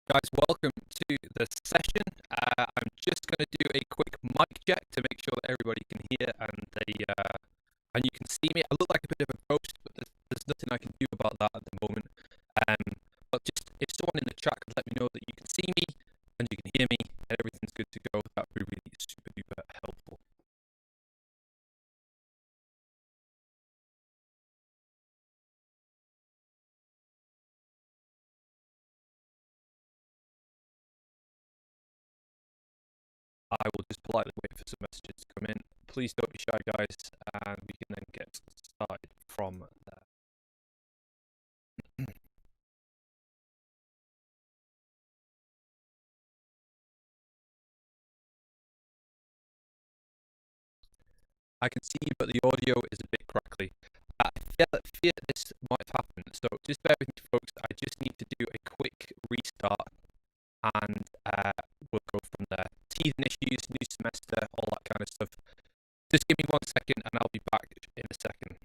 Guys, welcome to the session. I'm just going to do a quick mic check to make sure that everybody can hear and you can see me. I look like a bit of a ghost, but there's nothing I can do about that at the moment. But just if someone in the chat could let me know that you can see me and you can hear me and everything's good to go, that would be really super duper helpful. I will just politely wait for some messages to come in. Please don't be shy, guys, and we can then get started from there. I can see you, but the audio is a bit crackly. I fear this might happen, so just bear with me, folks. I just need to do a quick restart, and we'll go from there. Teething issues, new semester, all that kind of stuff. Just give me 1 second, and I'll be back in a second.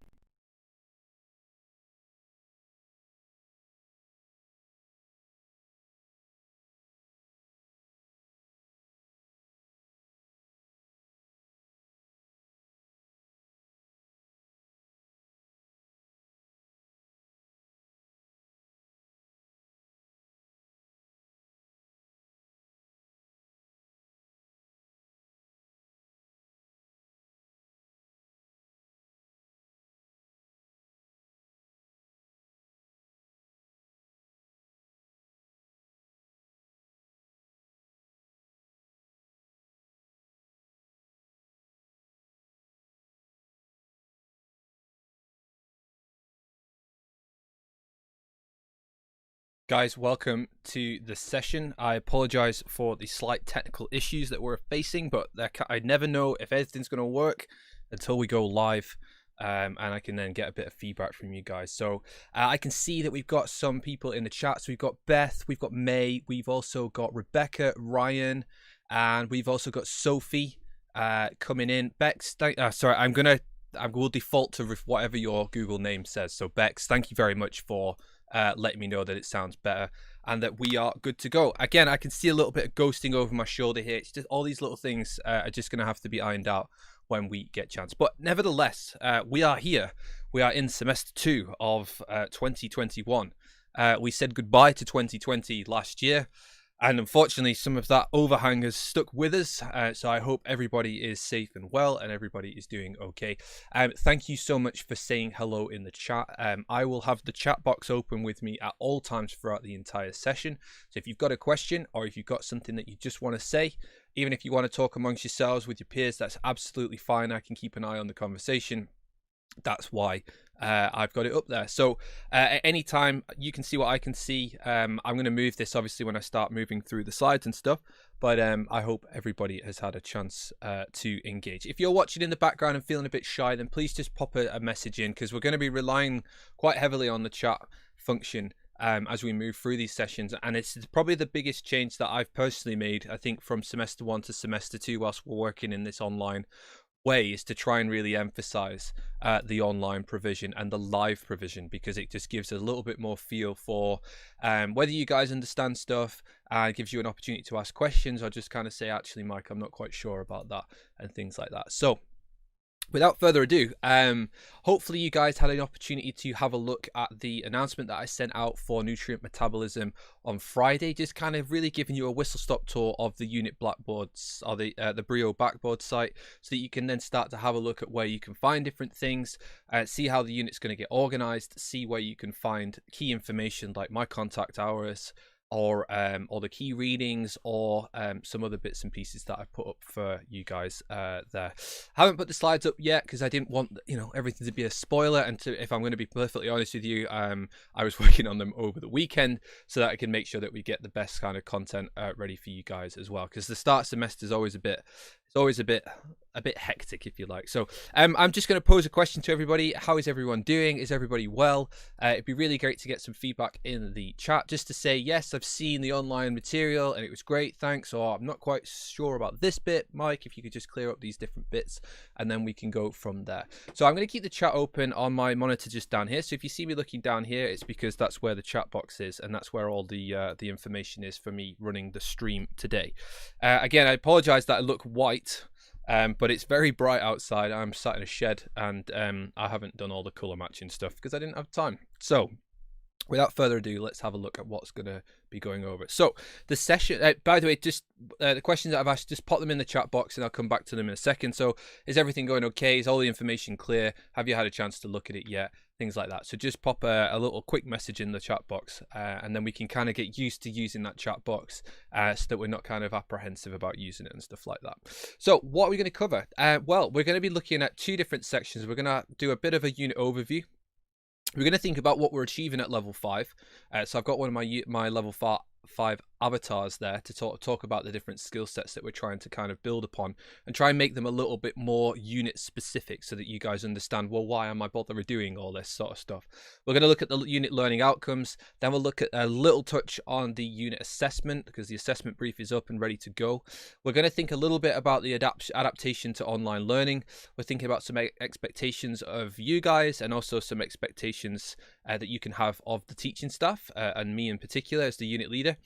Guys, welcome to the session. I apologize for the slight technical issues that we're facing, but I never know if everything's going to work until we go live, and I can then get a bit of feedback from you guys. So I can see that we've got some people in the chat. So we've got Beth, we've got May, we've also got Rebecca, Ryan, and we've also got Sophie coming in. Bex, sorry, I will default to whatever your Google name says. So Bex, thank you very much for letting me know that it sounds better and that we are good to go. Again, I can see a little bit of ghosting over my shoulder here. It's just all these little things are just going to have to be ironed out when we get a chance. But nevertheless, we are here. We are in semester 2 of 2021. We said goodbye to 2020 last year. And unfortunately, some of that overhang has stuck with us. So I hope everybody is safe and well and everybody is doing okay. Thank you so much for saying hello in the chat. I will have the chat box open with me at all times throughout the entire session. So if you've got a question or if you've got something that you just want to say, even if you want to talk amongst yourselves with your peers, that's absolutely fine. I can keep an eye on the conversation. That's why I've got it up there. So at any time you can see what I can see. I'm going to move this obviously when I start moving through the slides and stuff, but I hope everybody has had a chance to engage. If you're watching in the background and feeling a bit shy, then please just pop a message in, because we're going to be relying quite heavily on the chat function as we move through these sessions. And it's probably the biggest change that I've personally made, I think, from semester 1 to semester 2 whilst we're working in this online way, is to try and really emphasize the online provision and the live provision, because it just gives a little bit more feel for whether you guys understand stuff, gives you an opportunity to ask questions or just kind of say, actually, Mike, I'm not quite sure about that, and things like that. So without further ado, hopefully you guys had an opportunity to have a look at the announcement that I sent out for nutrient metabolism on Friday, just kind of really giving you a whistle-stop tour of the unit blackboards, or the Brio backboard site, so that you can then start to have a look at where you can find different things, see how the unit's going to get organized, see where you can find key information like my contact hours, or the key readings, or some other bits and pieces that I put up for you guys there. I haven't put the slides up yet because I didn't want everything to be a spoiler, and if I'm going to be perfectly honest with you, I was working on them over the weekend so that I can make sure that we get the best kind of content ready for you guys as well, because the start semester is always a bit a bit hectic, if you like. So I'm just going to pose a question to everybody. How is everyone doing? Is everybody well? It'd be really great to get some feedback in the chat, just to say, yes, I've seen the online material and it was great, thanks, or I'm not quite sure about this bit. Mike, if you could just clear up these different bits, and then we can go from there. So I'm going to keep the chat open on my monitor just down here. So if you see me looking down here, it's because that's where the chat box is, and that's where all the information is for me running the stream today. Again, I apologize that I look white, but it's very bright outside. I'm sat in a shed, and I haven't done all the color matching stuff because I didn't have time. So without further ado, let's have a look at what's going to be going over. So the session, by the way, just the questions that I've asked, just pop them in the chat box and I'll come back to them in a second. So is everything going okay? Is all the information clear? Have you had a chance to look at it yet? Things like that. So just pop a little quick message in the chat box, and then we can kind of get used to using that chat box so that we're not kind of apprehensive about using it and stuff like that. So what are we going to cover? Well, we're going to be looking at two different sections. We're going to do a bit of a unit overview. We're going to think about what we're achieving at level 5. So I've got one of my level 5 avatars there to talk about the different skill sets that we're trying to kind of build upon and try and make them a little bit more unit specific so that you guys understand, well, why am I bothering doing all this sort of stuff? We're going to look at the unit learning outcomes. Then we'll look at a little touch on the unit assessment because the assessment brief is up and ready to go. We're going to think a little bit about the adaptation to online learning. We're thinking about some expectations of you guys and also some expectations that you can have of the teaching staff and me in particular as the unit leader.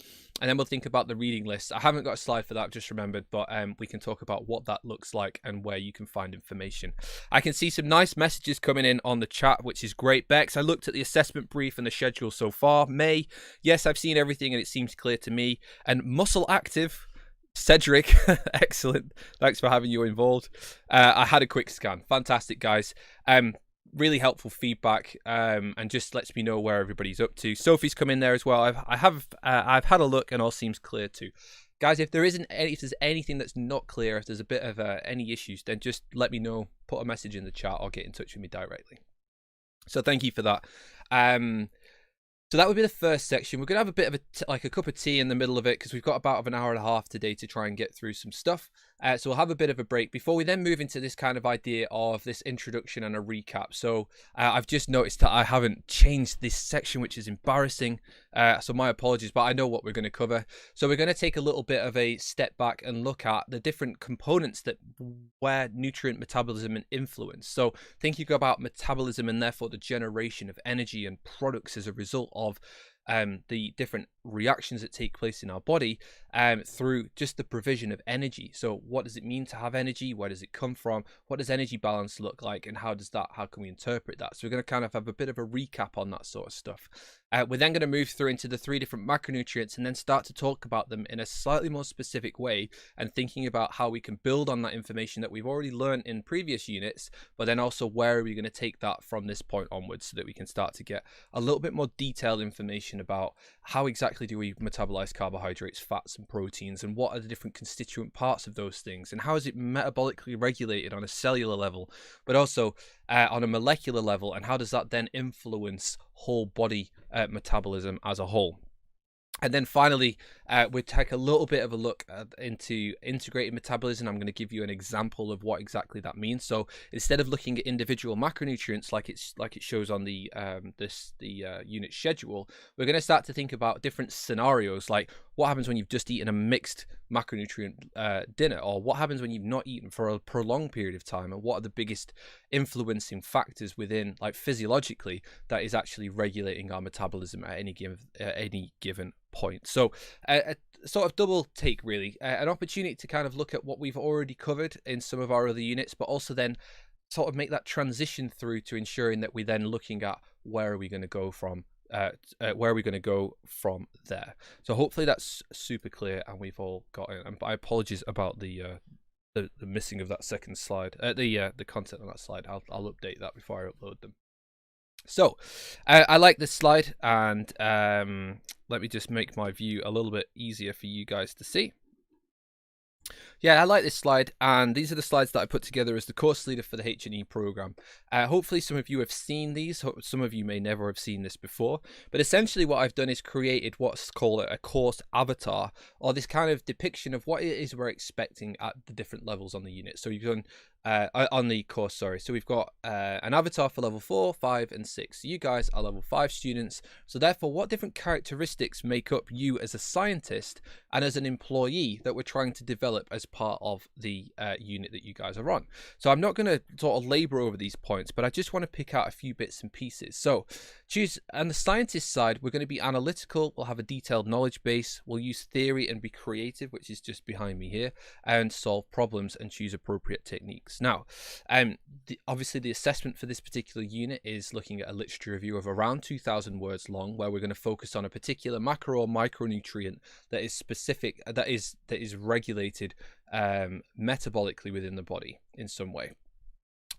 And then we'll think about the reading list. I haven't got a slide for that, I've just remembered, but we can talk about what that looks like and where you can find information. I can see some nice messages coming in on the chat, which is great. Bex, I looked at the assessment brief and the schedule so far. May, yes, I've seen everything and it seems clear to me. And Muscle Active, Cedric, excellent. Thanks for having you involved. I had a quick scan. Fantastic, guys. Really helpful feedback, and just lets me know where everybody's up to. Sophie's come in there as well. I've had a look and all seems clear too. Guys, if there's anything that's not clear, if there's a bit of any issues, then just let me know. Put a message in the chat or get in touch with me directly. So thank you for that. So that would be the first section. We're gonna have a bit of a cup of tea in the middle of it because we've got about an hour and a half today to try and get through some stuff. So we'll have a bit of a break before we then move into this kind of idea of this introduction and a recap. So I've just noticed that I haven't changed this section, which is embarrassing. So my apologies, but I know what we're going to cover. So we're going to take a little bit of a step back and look at the different components that where nutrient metabolism and influence. So thinking about metabolism and therefore the generation of energy and products as a result of the different reactions that take place in our body through just the provision of energy. So what does it mean to have energy? Where does it come from? What does energy balance look like? And how can we interpret that? So we're going to kind of have a bit of a recap on that sort of stuff. We're then going to move through into the 3 different macronutrients and then start to talk about them in a slightly more specific way and thinking about how we can build on that information that we've already learned in previous units, but then also where are we going to take that from this point onwards so that we can start to get a little bit more detailed information about how exactly do we metabolize carbohydrates, fats and proteins, and what are the different constituent parts of those things, and how is it metabolically regulated on a cellular level, but also on a molecular level, and how does that then influence whole body metabolism as a whole. And then finally, we'll take a little bit of a look into integrated metabolism. I'm going to give you an example of what exactly that means. So instead of looking at individual macronutrients like it shows on the unit schedule, we're going to start to think about different scenarios, like what happens when you've just eaten a mixed macronutrient dinner, or what happens when you've not eaten for a prolonged period of time, and what are the biggest influencing factors within, like physiologically, that is actually regulating our metabolism at any given point. So a sort of double take really, an opportunity to kind of look at what we've already covered in some of our other units, but also then sort of make that transition through to ensuring that we're then looking at where are we going to go from there. So hopefully that's super clear and we've all got it. And I apologize about the missing of that second slide, the content on that slide. I'll update that before I upload them. So I like this slide, and let me just make my view a little bit easier for you guys to see. Yeah, I like this slide, and these are the slides that I put together as the course leader for the H&E program. Hopefully some of you have seen these, some of you may never have seen this before, but essentially what I've done is created what's called a course avatar, or this kind of depiction of what it is we're expecting at the different levels on the unit. So you've done on the course, sorry. So we've got an avatar for level 4, 5, and 6. So you guys are level 5 students. So therefore, what different characteristics make up you as a scientist and as an employee that we're trying to develop as part of the unit that you guys are on? So I'm not going to sort of labor over these points, but I just want to pick out a few bits and pieces. So choose on the scientist side, we're going to be analytical. We'll have a detailed knowledge base. We'll use theory and be creative, which is just behind me here, and solve problems and choose appropriate techniques. Now, obviously the assessment for this particular unit is looking at a literature review of around 2,000 words long, where we're going to focus on a particular macro or micronutrient that is specific, that is regulated metabolically within the body in some way.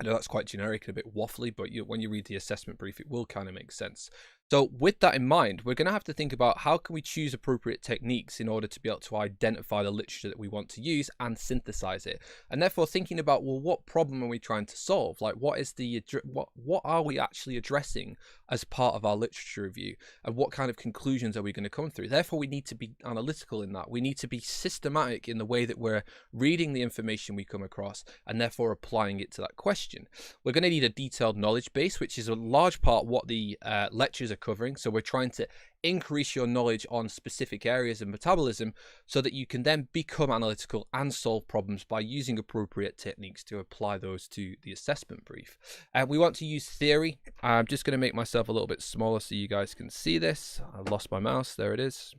I know that's quite generic and a bit waffly, but when you read the assessment brief, it will kind of make sense. So with that in mind, we're going to have to think about how can we choose appropriate techniques in order to be able to identify the literature that we want to use and synthesize it. And therefore thinking about, well, what problem are we trying to solve? Like, what is the what are we actually addressing as part of our literature review, and what kind of conclusions are we going to come through? Therefore, we need to be analytical in that. We need to be systematic in the way that we're reading the information we come across and therefore applying it to that question. We're going to need a detailed knowledge base, which is a large part what the lectures are covering. So we're trying to increase your knowledge on specific areas of metabolism so that you can then become analytical and solve problems by using appropriate techniques to apply those to the assessment brief. We want to use theory. I'm just going to make myself a little bit smaller so you guys can see this. I lost my mouse. There it is.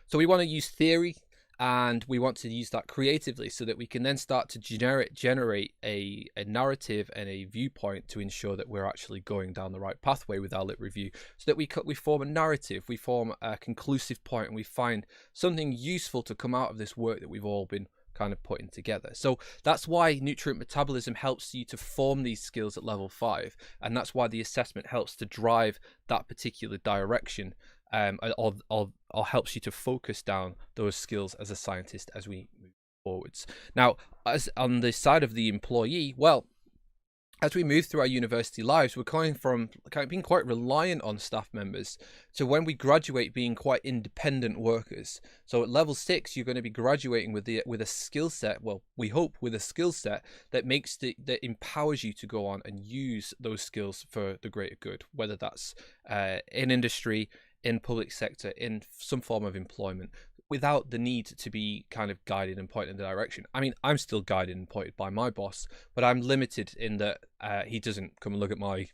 So we want to use theory, and we want to use that creatively so that we can then start to generate a narrative and a viewpoint to ensure that we're actually going down the right pathway with our lit review, so that we form a narrative, we form a conclusive point, and we find something useful to come out of this work that we've all been kind of putting together. So that's why nutrient metabolism helps you to form these skills at level 5, and that's why the assessment helps to drive that particular direction, or helps you to focus down those skills as a scientist as we move forwards. Now, as on the side of the employee, well, as we move through our university lives, we're going from being quite reliant on staff members to, when we graduate, being quite independent workers. So at level 6, you're going to be graduating with a skill set. Well, we hope with a skill set that that empowers you to go on and use those skills for the greater good, whether that's in industry, in public sector, in some form of employment, without the need to be kind of guided and pointed in the direction. I mean, I'm still guided and pointed by my boss, but I'm limited in that he doesn't come and look at my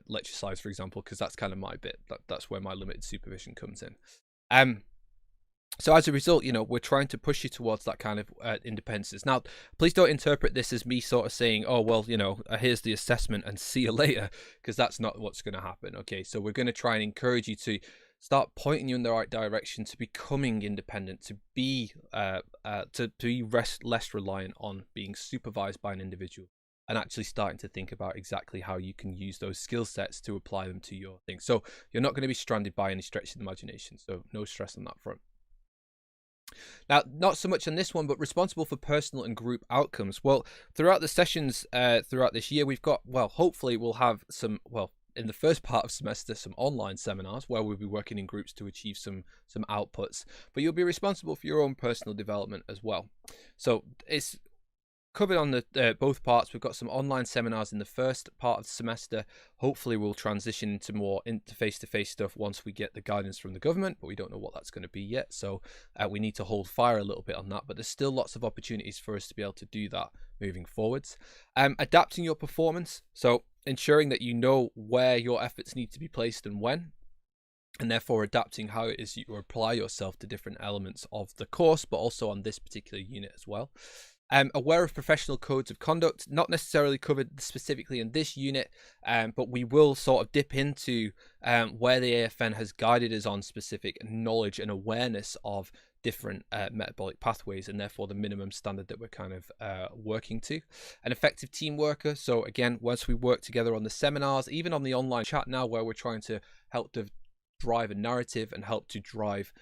lecture slides, for example, because that's kind of my bit. That's where my limited supervision comes in. So as a result, we're trying to push you towards that kind of independence. Now, please don't interpret this as me sort of saying, oh, well, here's the assessment and see you later, because that's not what's going to happen. Okay, so we're going to try and encourage you to start pointing you in the right direction, to becoming independent, to be less reliant on being supervised by an individual, and actually starting to think about exactly how you can use those skill sets to apply them to your thing. So you're not going to be stranded by any stretch of the imagination. So no stress on that front. Now, not so much on this one, but responsible for personal and group outcomes. Well, throughout the sessions throughout this year, we've got, well, hopefully we'll have some, well, in the first part of semester, some online seminars where we'll be working in groups to achieve some outputs, but you'll be responsible for your own personal development as well. So it's covered on the both parts. We've got some online seminars in the first part of the semester. Hopefully we'll transition into more face-to-face stuff once we get the guidance from the government, but we don't know what that's going to be yet, so we need to hold fire a little bit on that. But there's still lots of opportunities for us to be able to do that moving forwards. Adapting your performance, so ensuring that you know where your efforts need to be placed and when, and therefore adapting how it is you apply yourself to different elements of the course, but also on this particular unit as well. Aware of professional codes of conduct, not necessarily covered specifically in this unit, but we will sort of dip into where the AFN has guided us on specific knowledge and awareness of different metabolic pathways, and therefore the minimum standard that we're kind of working to. An effective team worker. So again, once we work together on the seminars, even on the online chat now, where we're trying to help to drive a narrative and help to drive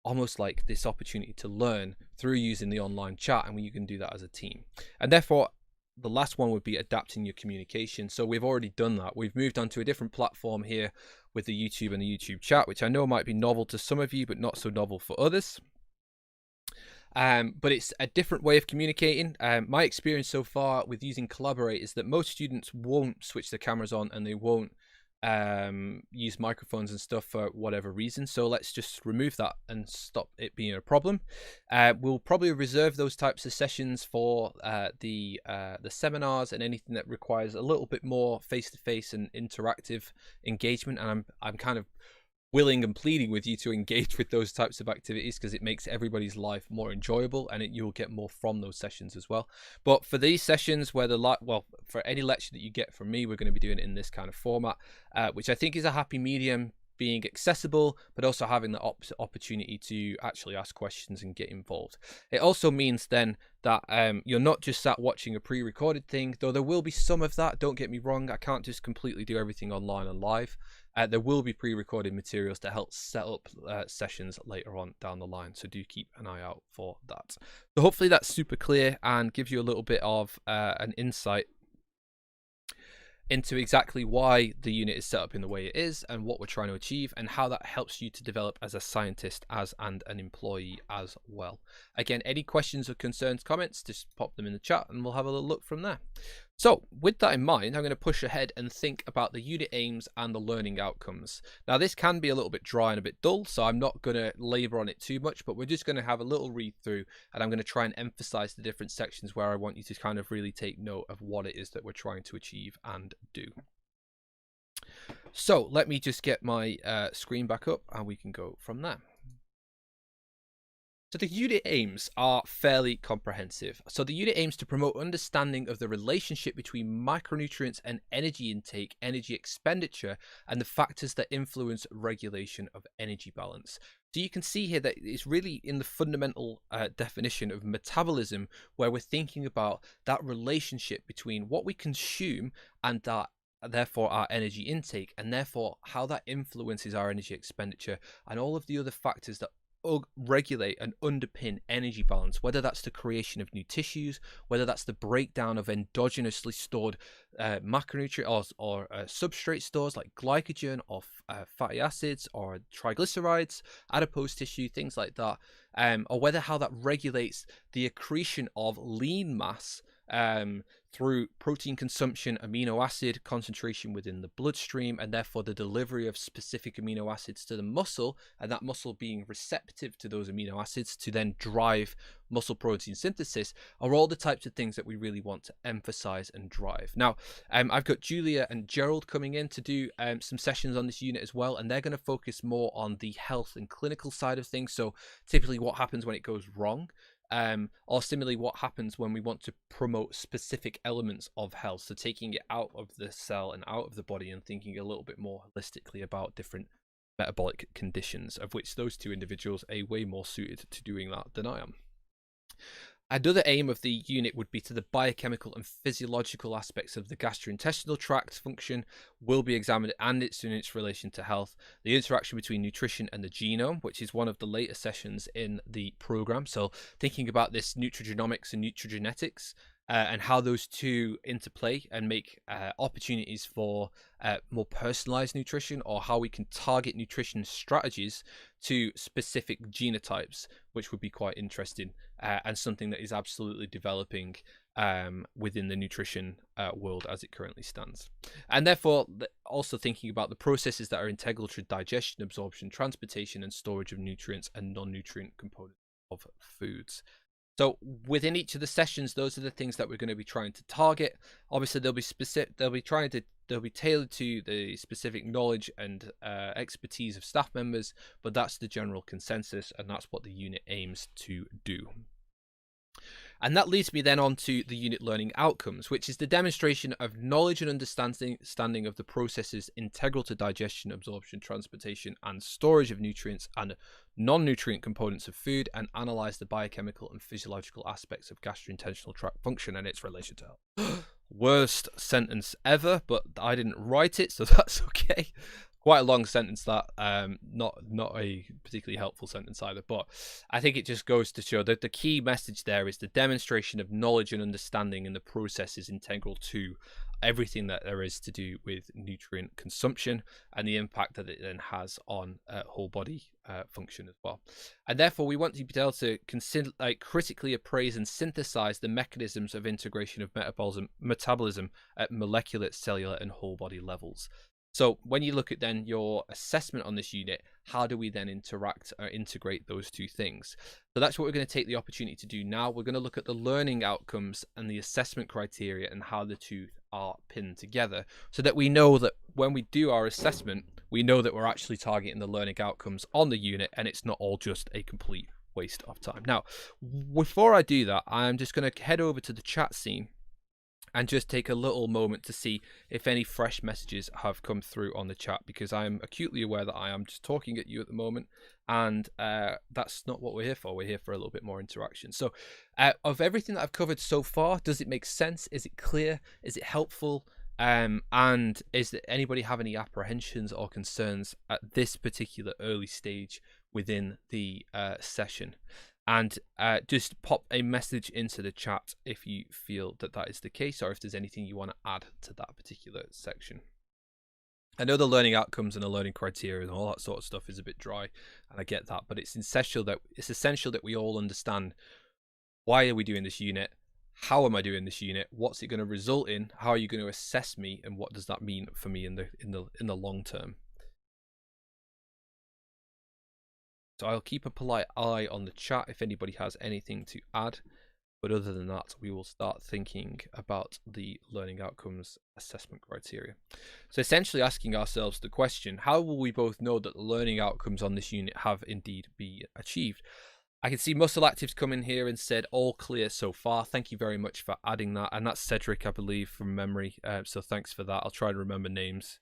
almost like this opportunity to learn through using the online chat, and you can do that as a team. And therefore, the last one would be adapting your communication. So we've already done that. We've moved on to a different platform here with the YouTube and the YouTube chat, which I know might be novel to some of you, but not so novel for others. But it's a different way of communicating. My experience so far with using Collaborate is that most students won't switch their cameras on, and they won't use microphones and stuff for whatever reason. So let's just remove that and stop it being a problem. We'll probably reserve those types of sessions for the seminars and anything that requires a little bit more face-to-face and interactive engagement. And I'm kind of willing and pleading with you to engage with those types of activities, because it makes everybody's life more enjoyable, and you'll get more from those sessions as well. But for these sessions, where for any lecture that you get from me, we're going to be doing it in this kind of format, which I think is a happy medium, being accessible, but also having the opportunity to actually ask questions and get involved. It also means then that you're not just sat watching a pre-recorded thing, though there will be some of that. Don't get me wrong, I can't just completely do everything online and live. There will be pre-recorded materials to help set up sessions later on down the line, so do keep an eye out for that. So hopefully that's super clear and gives you a little bit of an insight into exactly why the unit is set up in the way it is, and what we're trying to achieve, and how that helps you to develop as a scientist and an employee as well. Again, any questions or concerns, comments, just pop them in the chat and we'll have a little look from there. So with that in mind, I'm going to push ahead and think about the unit aims and the learning outcomes. Now this can be a little bit dry and a bit dull, so I'm not going to labor on it too much, but we're just going to have a little read through, and I'm going to try and emphasize the different sections where I want you to kind of really take note of what it is that we're trying to achieve and do. So let me just get my screen back up and we can go from there. So the unit aims are fairly comprehensive. So the unit aims to promote understanding of the relationship between micronutrients and energy intake, energy expenditure, and the factors that influence regulation of energy balance. So you can see here that it's really in the fundamental definition of metabolism, where we're thinking about that relationship between what we consume and that therefore our energy intake, and therefore how that influences our energy expenditure and all of the other factors that regulate and underpin energy balance, whether that's the creation of new tissues, whether that's the breakdown of endogenously stored macronutrients or substrate stores like glycogen or fatty acids or triglycerides, adipose tissue, things like that, or whether how that regulates the accretion of lean mass through protein consumption, amino acid concentration within the bloodstream, and therefore the delivery of specific amino acids to the muscle, and that muscle being receptive to those amino acids to then drive muscle protein synthesis, are all the types of things that we really want to emphasize and drive. Now, I've got Julia and Gerald coming in to do some sessions on this unit as well, and they're going to focus more on the health and clinical side of things. So typically what happens when it goes wrong, or similarly what happens when we want to promote specific elements of health, so taking it out of the cell and out of the body and thinking a little bit more holistically about different metabolic conditions, of which those two individuals are way more suited to doing that than I am. Another aim of the unit would be to the biochemical and physiological aspects of the gastrointestinal tract function will be examined, and in its relation to health, the interaction between nutrition and the genome, which is one of the later sessions in the program. So thinking about this nutrigenomics and nutrigenetics, and how those two interplay and make opportunities for more personalized nutrition, or how we can target nutrition strategies to specific genotypes, which would be quite interesting, and something that is absolutely developing within the nutrition world as it currently stands. And therefore also thinking about the processes that are integral to digestion, absorption, transportation, and storage of nutrients and non-nutrient components of foods. So within each of the sessions, those are the things that we're going to be trying to target. Obviously, they'll be tailored to the specific knowledge and expertise of staff members, but that's the general consensus, and that's what the unit aims to do. And that leads me then on to the unit learning outcomes, which is the demonstration of knowledge and understanding of the processes integral to digestion, absorption, transportation, and storage of nutrients and non-nutrient components of food, and analyze the biochemical and physiological aspects of gastrointestinal tract function and its relation to health. Worst sentence ever, but I didn't write it, so that's okay. quite a long sentence that, not a particularly helpful sentence either, but I think it just goes to show that the key message there is the demonstration of knowledge and understanding in the process is integral to everything that there is to do with nutrient consumption and the impact that it then has on whole body function as well. And therefore we want to be able to consider, critically appraise and synthesize the mechanisms of integration of metabolism at molecular, cellular and whole body levels. So when you look at then your assessment on this unit, how do we then interact or integrate those two things? So that's what we're going to take the opportunity to do now. We're going to look at the learning outcomes and the assessment criteria and how the two are pinned together so that we know that when we do our assessment, we know that we're actually targeting the learning outcomes on the unit and it's not all just a complete waste of time. Now, before I do that, I'm just going to head over to the chat scene and just take a little moment to see if any fresh messages have come through on the chat, because I'm acutely aware that I am just talking at you at the moment, and that's not what we're here for. We're here for a little bit more interaction. So of everything that I've covered so far, does it make sense? Is it clear? Is it helpful? And is there anybody have any apprehensions or concerns at this particular early stage within the session? And just pop a message into the chat if you feel that that is the case, or if there's anything you want to add to that particular section. I know the learning outcomes and the learning criteria and all that sort of stuff is a bit dry, and I get that, but it's essential that we all understand, why are we doing this unit? How am I doing this unit? What's it going to result in? How are you going to assess me? And what does that mean for me in the long term? So I'll keep a polite eye on the chat if anybody has anything to add. But other than that, we will start thinking about the learning outcomes assessment criteria. So essentially asking ourselves the question, how will we both know that the learning outcomes on this unit have indeed been achieved? I can see Muscle Actives come in here and said all clear so far. Thank you very much for adding that. And that's Cedric, I believe, from memory. So thanks for that. I'll try to remember names.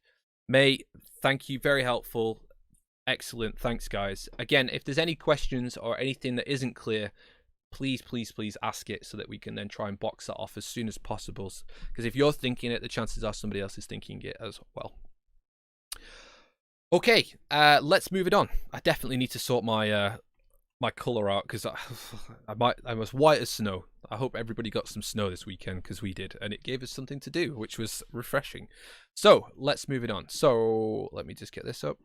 May, thank you. Very helpful. Excellent. Thanks, guys. Again, if there's any questions or anything that isn't clear, please ask it so that we can then try and box that off as soon as possible. Because if you're thinking it, the chances are somebody else is thinking it as well. Okay, let's move it on. I definitely need to sort my my color out because I'm as white as snow. I hope everybody got some snow this weekend, because we did, and it gave us something to do, which was refreshing. So let's move it on. So let me just get this up.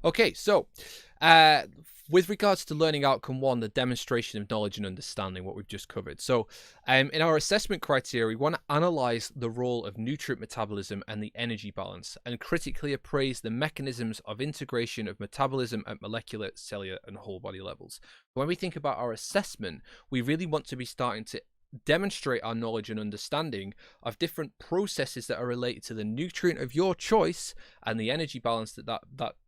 Okay, so with regards to learning outcome 1, the demonstration of knowledge and understanding, what we've just covered. So in our assessment criteria, we want to analyze the role of nutrient metabolism and the energy balance, and critically appraise the mechanisms of integration of metabolism at molecular, cellular, and whole body levels. When we think about our assessment, we really want to be starting to demonstrate our knowledge and understanding of different processes that are related to the nutrient of your choice and the energy balance that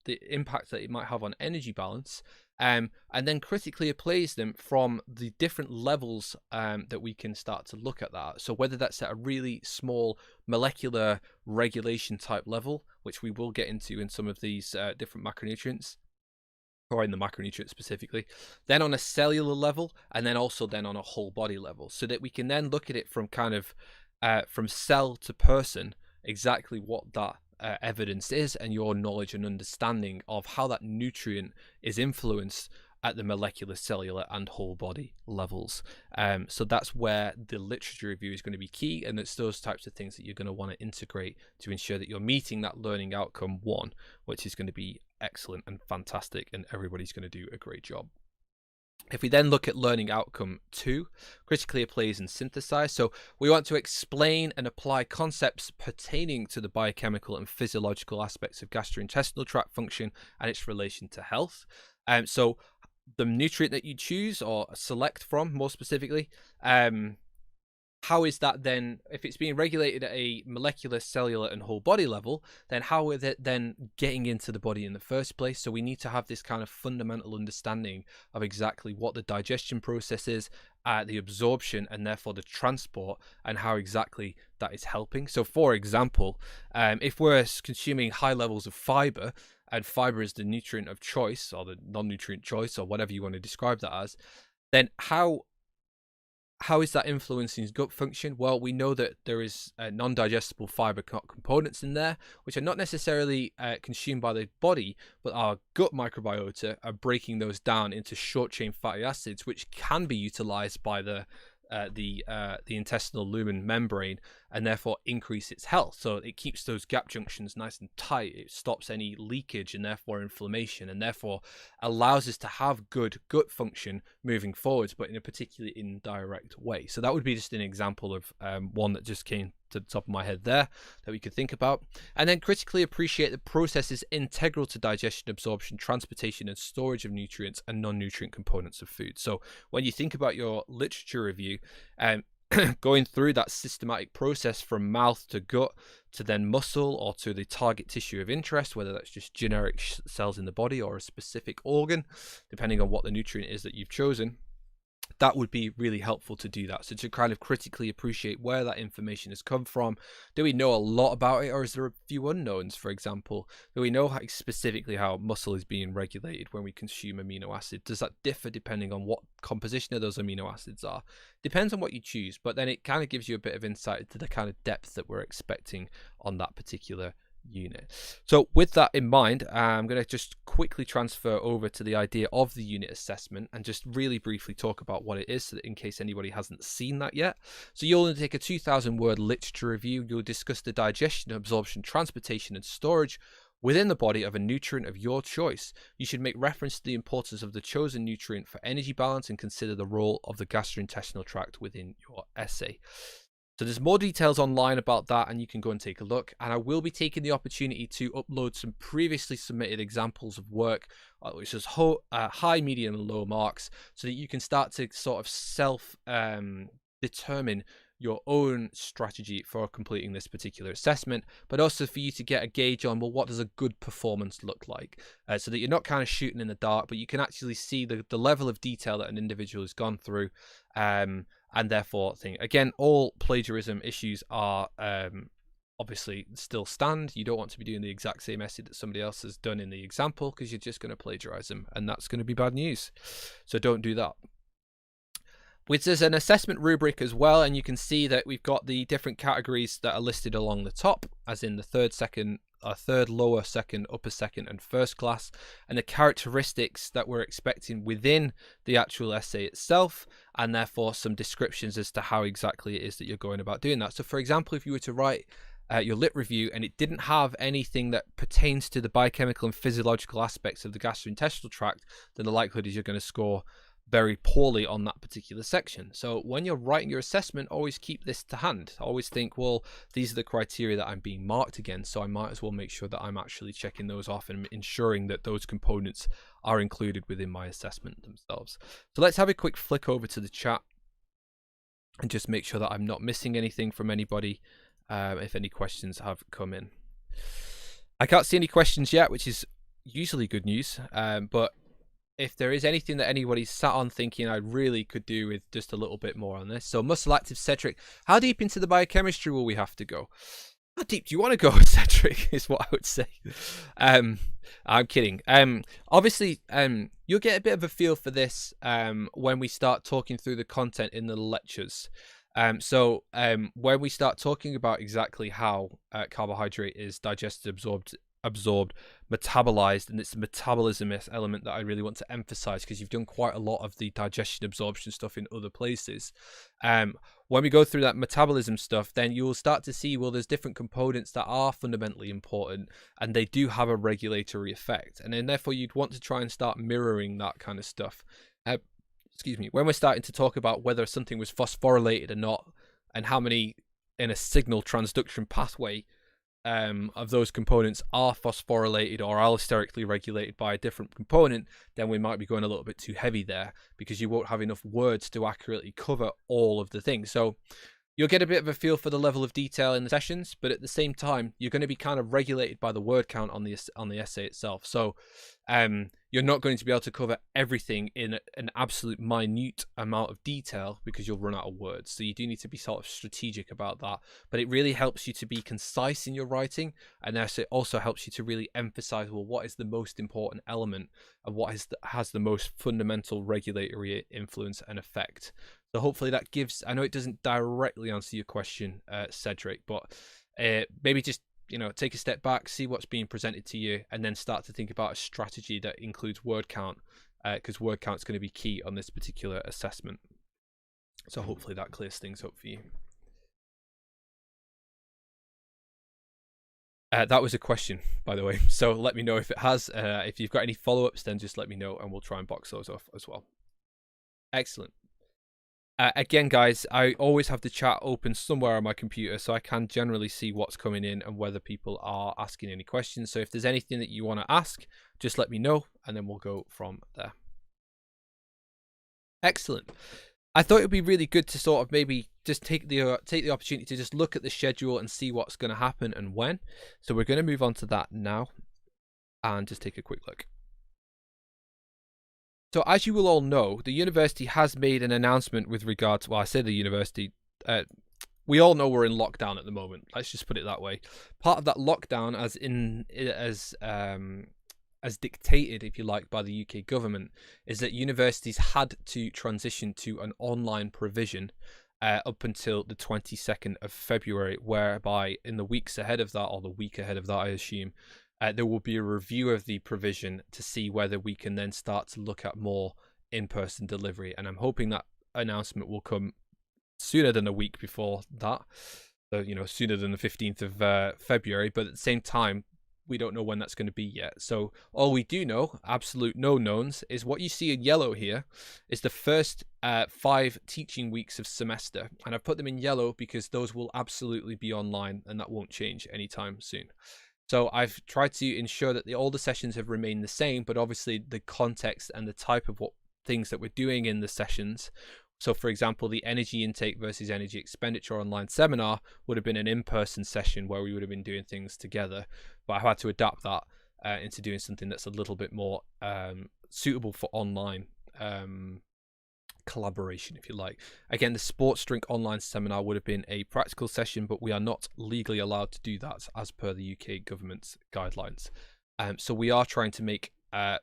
the impact that it might have on energy balance, and then critically appraise them from the different levels that we can start to look at that. So whether that's at a really small molecular regulation type level, which we will get into in some of these different macronutrients, or in the macronutrients specifically, then on a cellular level, and then also then on a whole body level, so that we can then look at it from kind of from cell to person, exactly what that evidence is, and your knowledge and understanding of how that nutrient is influenced at the molecular, cellular, and whole body levels. So that's where the literature review is going to be key, and it's those types of things that you're going to want to integrate to ensure that you're meeting that learning outcome 1, which is going to be excellent and fantastic, and everybody's going to do a great job. If we then look at learning outcome 2, critically appraise and synthesize. So we want to explain and apply concepts pertaining to the biochemical and physiological aspects of gastrointestinal tract function and its relation to health. So the nutrient that you choose or select from, more specifically, how is that then, if it's being regulated at a molecular, cellular, and whole body level, then how is it then getting into the body in the first place? So we need to have this kind of fundamental understanding of exactly what the digestion process is, the absorption, and therefore the transport, and how exactly that is helping. So for example, if we're consuming high levels of fiber, and fiber is the nutrient of choice, or the non-nutrient choice, or whatever you want to describe that as, then how how is that influencing gut function? Well, we know that there is non-digestible fiber components in there, which are not necessarily consumed by the body, but our gut microbiota are breaking those down into short-chain fatty acids, which can be utilized by the intestinal lumen membrane, and therefore increase its health. So it keeps those gap junctions nice and tight. It stops any leakage and therefore inflammation, and therefore allows us to have good gut function moving forwards, but in a particularly indirect way. So that would be just an example of one that just came to the top of my head there that we could think about. And then critically appreciate the process is integral to digestion, absorption, transportation, and storage of nutrients and non-nutrient components of food. So when you think about your literature review, going through that systematic process from mouth to gut to then muscle or to the target tissue of interest, whether that's just generic cells in the body or a specific organ, depending on what the nutrient is that you've chosen, that would be really helpful to do that. So to kind of critically appreciate where that information has come from. Do we know a lot about it, or is there a few unknowns? For example, do we know specifically how muscle is being regulated when we consume amino acid? Does that differ depending on what composition of those amino acids are? Depends on what you choose, but then it kind of gives you a bit of insight into the kind of depth that we're expecting on that particular unit. So with that in mind, I'm going to just quickly transfer over to the idea of the unit assessment and just really briefly talk about what it is, so that in case anybody hasn't seen that yet. So you'll undertake a 2,000 word literature review. You'll discuss the digestion, absorption, transportation, and storage within the body of a nutrient of your choice. You should make reference to the importance of the chosen nutrient for energy balance and consider the role of the gastrointestinal tract within your essay. So there's more details online about that, and you can go and take a look. And I will be taking the opportunity to upload some previously submitted examples of work, which is high, medium, and low marks, so that you can start to sort of self-determine your own strategy for completing this particular assessment, but also for you to get a gauge on, well, what does a good performance look like? So that you're not kind of shooting in the dark, but you can actually see the level of detail that an individual has gone through. And therefore, again, all plagiarism issues are obviously still stand. You don't want to be doing the exact same essay that somebody else has done in the example, because you're just going to plagiarize them, and that's going to be bad news. So don't do that. There's an assessment rubric as well, and you can see that we've got the different categories that are listed along the top, as in the third, lower, second, upper second, and first class, and the characteristics that we're expecting within the actual essay itself, and therefore some descriptions as to how exactly it is that you're going about doing that. So for example, if you were to write your lit review and it didn't have anything that pertains to the biochemical and physiological aspects of the gastrointestinal tract, then the likelihood is you're going to score very poorly on that particular section. So when you're writing your assessment, always keep this to hand. Always think, well, these are the criteria that I'm being marked against, so I might as well make sure that I'm actually checking those off and ensuring that those components are included within my assessment themselves. So let's have a quick flick over to the chat and just make sure that I'm not missing anything from anybody, if any questions have come in. I can't see any questions yet, which is usually good news, but if there is anything that anybody's sat on thinking I really could do with just a little bit more on this. So muscle active Cedric, how deep into the biochemistry will we have to go? How deep do you want to go, Cedric, is what I would say. I'm kidding. Obviously, you'll get a bit of a feel for this when we start talking through the content in the lectures. So when we start talking about exactly how carbohydrate is digested, absorbed, metabolized, and it's the metabolism element that I really want to emphasize, because you've done quite a lot of the digestion absorption stuff in other places. When we go through that metabolism stuff, then you'll start to see, well, there's different components that are fundamentally important, and they do have a regulatory effect, and then therefore you'd want to try and start mirroring that kind of stuff. When we're starting to talk about whether something was phosphorylated or not, and how many in a signal transduction pathway of those components are phosphorylated or allosterically regulated by a different component, then we might be going a little bit too heavy there, because you won't have enough words to accurately cover all of the things. So you'll get a bit of a feel for the level of detail in the sessions, but at the same time, you're going to be kind of regulated by the word count on the essay itself. So you're not going to be able to cover everything in an absolute minute amount of detail, because you'll run out of words. So you do need to be sort of strategic about that, but it really helps you to be concise in your writing, and it also helps you to really emphasize, well, what is the most important element and what has the most fundamental regulatory influence and effect. So hopefully that gives, I know it doesn't directly answer your question, Cedric, but maybe just, take a step back, see what's being presented to you, and then start to think about a strategy that includes word count, because word count is going to be key on this particular assessment. So hopefully that clears things up for you. That was a question, by the way, so let me know if it has. If you've got any follow-ups, then just let me know and we'll try and box those off as well. Excellent. Again, guys, I always have the chat open somewhere on my computer, so I can generally see what's coming in and whether people are asking any questions. So if there's anything that you want to ask, just let me know, and then we'll go from there. Excellent. I thought it would be really good to sort of maybe just take the opportunity to just look at the schedule and see what's going to happen and when. So we're going to move on to that now and just take a quick look. So as you will all know, the university has made an announcement with regards, well, I say the university, we all know we're in lockdown at the moment. Let's just put it that way. Part of that lockdown, as dictated, if you like, by the UK government, is that universities had to transition to an online provision up until the 22nd of February, whereby in the weeks ahead of that, or the week ahead of that, I assume, there will be a review of the provision to see whether we can then start to look at more in-person delivery. And I'm hoping that announcement will come sooner than a week before that. So, sooner than the 15th of February. But at the same time, we don't know when that's going to be yet. So all we do know, absolute no knowns, is what you see in yellow here is the first 5 teaching weeks of semester. And I've put them in yellow because those will absolutely be online and that won't change anytime soon. So I've tried to ensure that all the sessions have remained the same, but obviously the context and the type of what things that we're doing in the sessions. So for example, the energy intake versus energy expenditure online seminar would have been an in-person session where we would have been doing things together, but I've had to adapt that into doing something that's a little bit more suitable for online collaboration, if you like. Again, the sports drink online seminar would have been a practical session, but we are not legally allowed to do that as per the UK government's guidelines. So we are trying to make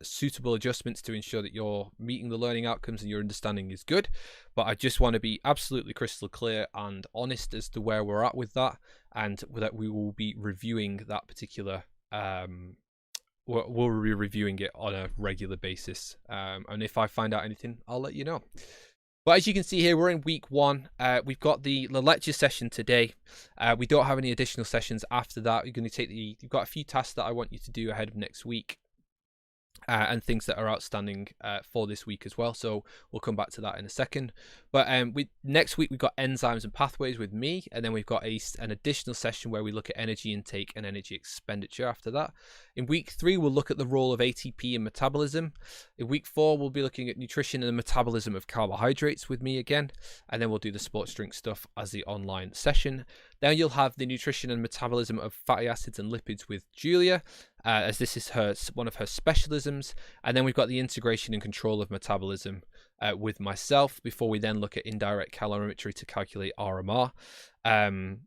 suitable adjustments to ensure that you're meeting the learning outcomes and your understanding is good. But I just want to be absolutely crystal clear and honest as to where we're at with that, and that we will be reviewing that particular we'll be reviewing it on a regular basis, and if I find out anything, I'll let you know. But as you can see here, we're in week 1. We've got the lecture session today. We don't have any additional sessions after that. You're going to you've got a few tasks that I want you to do ahead of next week, and things that are outstanding for this week as well. So we'll come back to that in a second. But next week we've got enzymes and pathways with me, and then we've got an additional session where we look at energy intake and energy expenditure after that. In week 3 we'll look at the role of ATP in metabolism. In week 4 we'll be looking at nutrition and the metabolism of carbohydrates with me again, and then we'll do the sports drink stuff as the online session. Then you'll have the nutrition and metabolism of fatty acids and lipids with Julia, as this is one of her specialisms. And then we've got the integration and control of metabolism with myself, before we then look at indirect calorimetry to calculate RMR. And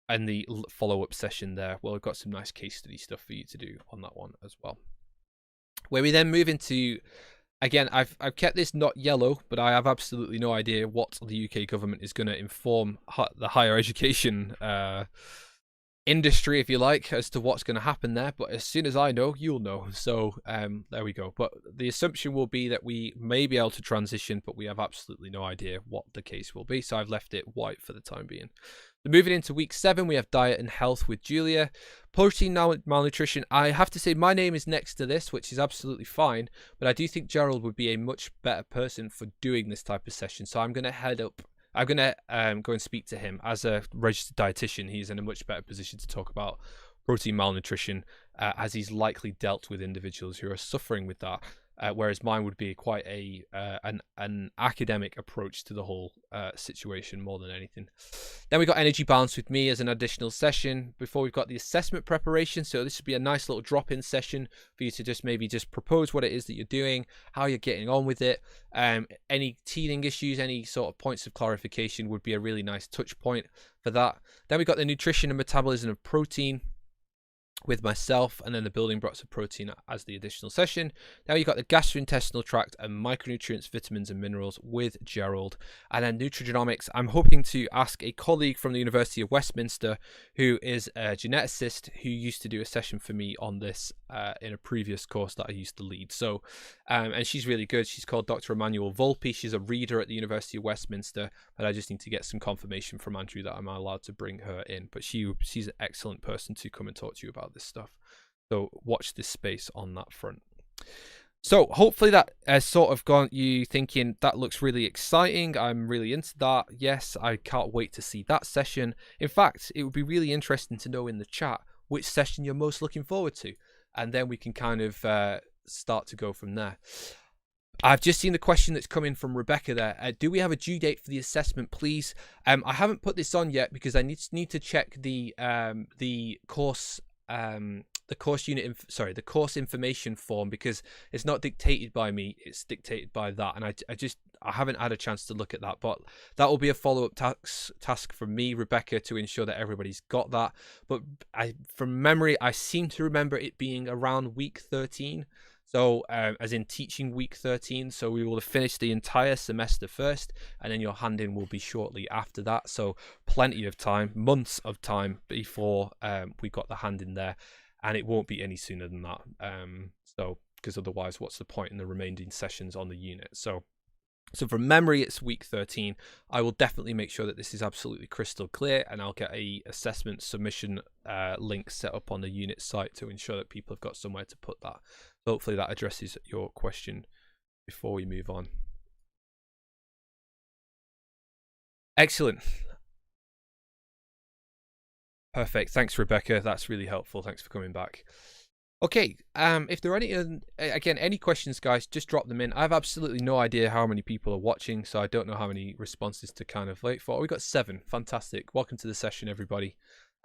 the follow-up session there, well, we've got some nice case study stuff for you to do on that one as well. Where we then move into, again, I've kept this not yellow, but I have absolutely no idea what the UK government is going to inform the higher education industry, if you like, as to what's going to happen there. But as soon as I know, you'll know. So there we go. But the assumption will be that we may be able to transition, but we have absolutely no idea what the case will be. So I've left it white for the time being. So moving into week 7, we have diet and health with Julia. Protein malnutrition. I have to say my name is next to this, which is absolutely fine, but I do think Gerald would be a much better person for doing this type of session. So I'm going to go and speak to him as a registered dietitian. He's in a much better position to talk about protein malnutrition, as he's likely dealt with individuals who are suffering with that. Whereas mine would be quite an academic approach to the whole situation more than anything. Then we got energy balance with me as an additional session before we've got the assessment preparation. So this would be a nice little drop-in session for you to just maybe just propose what it is that you're doing, how you're getting on with it. Any teething issues, any sort of points of clarification would be a really nice touch point for that. Then we got the nutrition and metabolism of protein, with myself, and then the building blocks of protein as the additional session. Now you've got the gastrointestinal tract and micronutrients, vitamins and minerals with Gerald. And then nutrigenomics, I'm hoping to ask a colleague from the University of Westminster who is a geneticist who used to do a session for me on this in a previous course that I used to lead. So and she's really good. She's called Dr. Emmanuel Volpe. She's a reader at the University of Westminster, but I just need to get some confirmation from Andrew that I'm allowed to bring her in. But she's an excellent person to come and talk to you about this stuff. So watch this space on that front. So hopefully that has sort of got you thinking, that looks really exciting. I'm really into that. Yes, I can't wait to see that session. In fact, it would be really interesting to know in the chat which session you're most looking forward to. And then we can kind of start to go from there. I've just seen the question that's come in from Rebecca there. Do we have a due date for the assessment, please? I haven't put this on yet because I need to check the course the course information form, because it's not dictated by me, it's dictated by that, and I haven't had a chance to look at that, but that will be a follow-up task from me, Rebecca, to ensure that everybody's got that. But from memory, I seem to remember it being around week 13. So as in teaching week 13, so we will have finished the entire semester first, and then your hand-in will be shortly after that. So plenty of time, months of time before we got the hand-in there, and it won't be any sooner than that. So because otherwise, what's the point in the remaining sessions on the unit? So from memory, it's week 13. I will definitely make sure that this is absolutely crystal clear, and I'll get a assessment submission link set up on the unit site to ensure that people have got somewhere to put that. Hopefully that addresses your question before we move on. Excellent. Perfect. Thanks, Rebecca. That's really helpful. Thanks for coming back. Okay, if there are any questions, guys, just drop them in. I have absolutely no idea how many people are watching, so I don't know how many responses to kind of wait for. We got 7. Fantastic. Welcome to the session, everybody.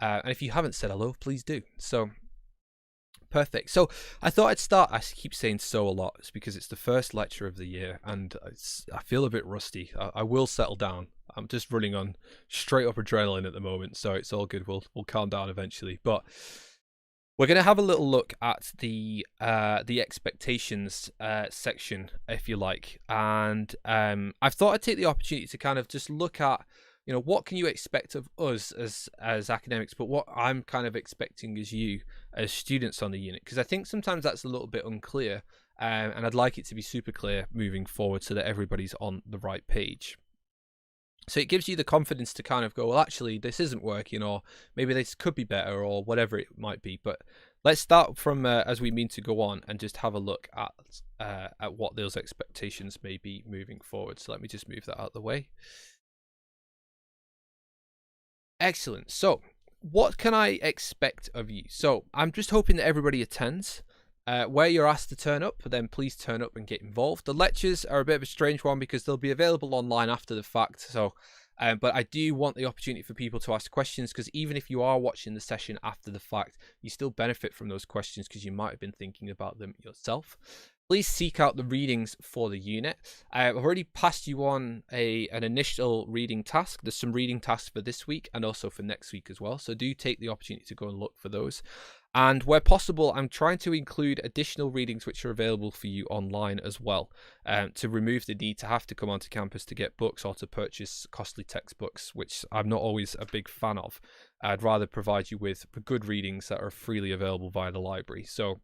And if you haven't said hello, please do. So perfect. So I thought I'd start. I keep saying so a lot. It's because it's the first lecture of the year, and I feel a bit rusty. I will settle down. I'm just running on straight up adrenaline at the moment, so it's all good. We'll calm down eventually. But we're going to have a little look at the expectations section, if you like, and I've thought I'd take the opportunity to kind of just look at, you know, what can you expect of us as academics, but what I'm kind of expecting as you as students on the unit, because I think sometimes that's a little bit unclear, and I'd like it to be super clear moving forward so that everybody's on the right page. So it gives you the confidence to kind of go, well, actually, this isn't working, or maybe this could be better, or whatever it might be. But let's start from as we mean to go on and just have a look at what those expectations may be moving forward. So let me just move that out of the way. Excellent. So what can I expect of you? So I'm just hoping that everybody attends. Where you're asked to turn up, then please turn up and get involved. The lectures are a bit of a strange one because they'll be available online after the fact. So, but I do want the opportunity for people to ask questions, because even if you are watching the session after the fact, you still benefit from those questions because you might have been thinking about them yourself. Please seek out the readings for the unit. I've already passed you on an initial reading task. There's some reading tasks for this week and also for next week as well. So do take the opportunity to go and look for those. And where possible, I'm trying to include additional readings which are available for you online as well, to remove the need to have to come onto campus to get books or to purchase costly textbooks, which I'm not always a big fan of. I'd rather provide you with good readings that are freely available via the library. So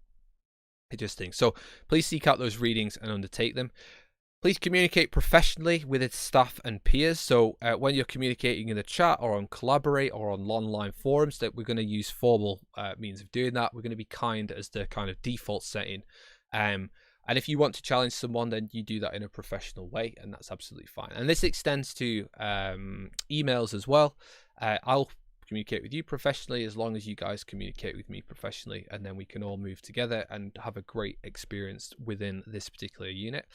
please seek out those readings and undertake them. Please communicate professionally with its staff and peers. So when you're communicating in the chat or on Collaborate or on online forums, that we're going to use formal means of doing that. We're going to be kind as the kind of default setting. And if you want to challenge someone, then you do that in a professional way, and that's absolutely fine. And this extends to emails as well. I'll communicate with you professionally as long as you guys communicate with me professionally, and then we can all move together and have a great experience within this particular unit.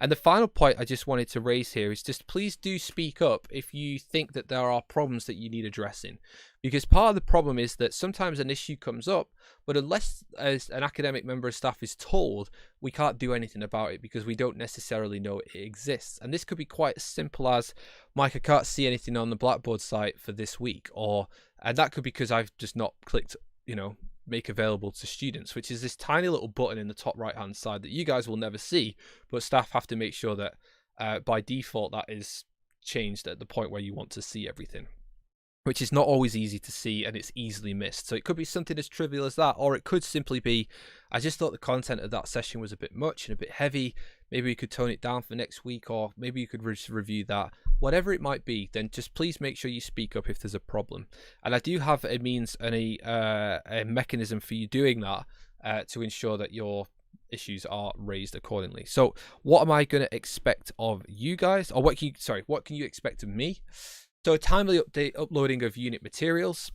And the final point I just wanted to raise here is just please do speak up if you think that there are problems that you need addressing, because part of the problem is that sometimes an issue comes up, but unless as an academic member of staff is told, we can't do anything about it because we don't necessarily know it exists. And this could be quite as simple as, Mike, I can't see anything on the Blackboard site for this week, and that could be because I've just not clicked, make available to students, which is this tiny little button in the top right hand side that you guys will never see, but staff have to make sure that by default that is changed at the point where you want to see everything, which is not always easy to see, and it's easily missed. So it could be something as trivial as that, or it could simply be, I just thought the content of that session was a bit much and a bit heavy. Maybe we could tone it down for next week, or maybe you could just review that. Whatever it might be, then just please make sure you speak up if there's a problem. And I do have a means and a mechanism for you doing that to ensure that your issues are raised accordingly. So what am I going to expect of you guys, or what can you expect of me? So timely uploading of unit materials.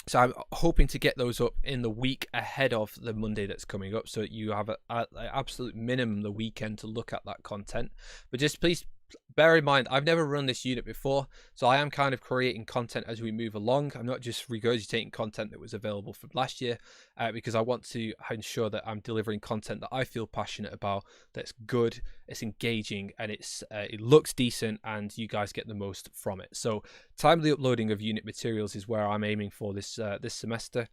So I'm hoping to get those up in the week ahead of the Monday that's coming up, so that you have an absolute minimum the weekend to look at that content. But just please bear in mind, I've never run this unit before, so I am kind of creating content as we move along. I'm not just regurgitating content that was available from last year, because I want to ensure that I'm delivering content that I feel passionate about, that's good, it's engaging, and it looks decent, and you guys get the most from it. So timely uploading of unit materials is where I'm aiming for this semester.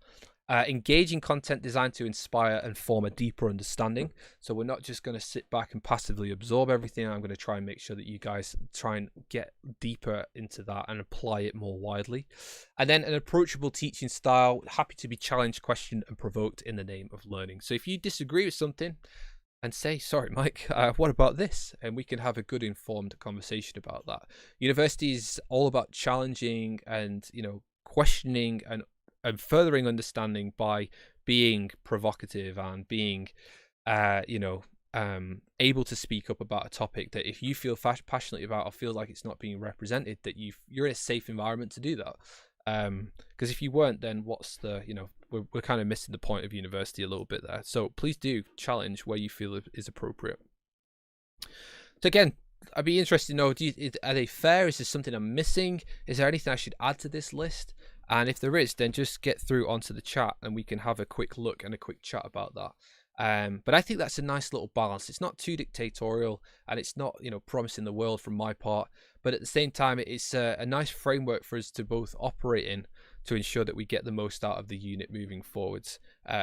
Engaging content designed to inspire and form a deeper understanding. So we're not just going to sit back and passively absorb everything. I'm going to try and make sure that you guys try and get deeper into that and apply it more widely. And then an approachable teaching style, happy to be challenged, questioned, and provoked in the name of learning. So if you disagree with something, and say, sorry, Mike, what about this? And we can have a good informed conversation about that. University is all about challenging and, questioning and furthering understanding by being provocative and being, able to speak up about a topic that if you feel passionately about or feel like it's not being represented, that you're in a safe environment to do that. Because if you weren't, then what's the, we're kind of missing the point of university a little bit there. So please do challenge where you feel is appropriate. So again, I'd be interested to know, are they fair? Is there something I'm missing? Is there anything I should add to this list? And if there is, then just get through onto the chat and we can have a quick look and a quick chat about that. But I think that's a nice little balance. It's not too dictatorial, and it's not, promising the world from my part. But at the same time, it's a nice framework for us to both operate in to ensure that we get the most out of the unit moving forwards,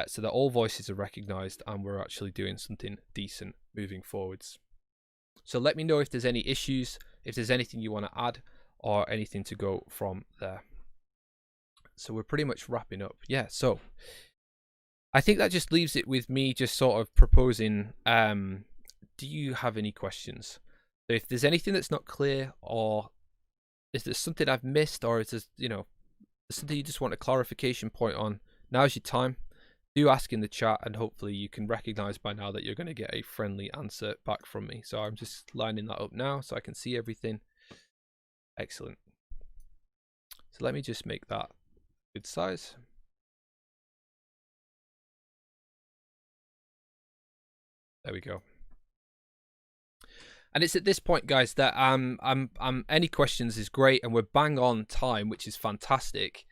so that all voices are recognized and we're actually doing something decent moving forwards. So let me know if there's any issues, if there's anything you want to add, or anything to go from there. So we're pretty much wrapping up. Yeah, so I think that just leaves it with me just sort of proposing, do you have any questions? So if there's anything that's not clear, or is there something I've missed, or is there, something you just want a clarification point on, now's your time. Do ask in the chat, and hopefully you can recognize by now that you're going to get a friendly answer back from me. So I'm just lining that up now so I can see everything. Excellent. So let me just make that good size. There we go. And it's at this point, guys, that any questions is great, and we're bang on time, which is fantastic,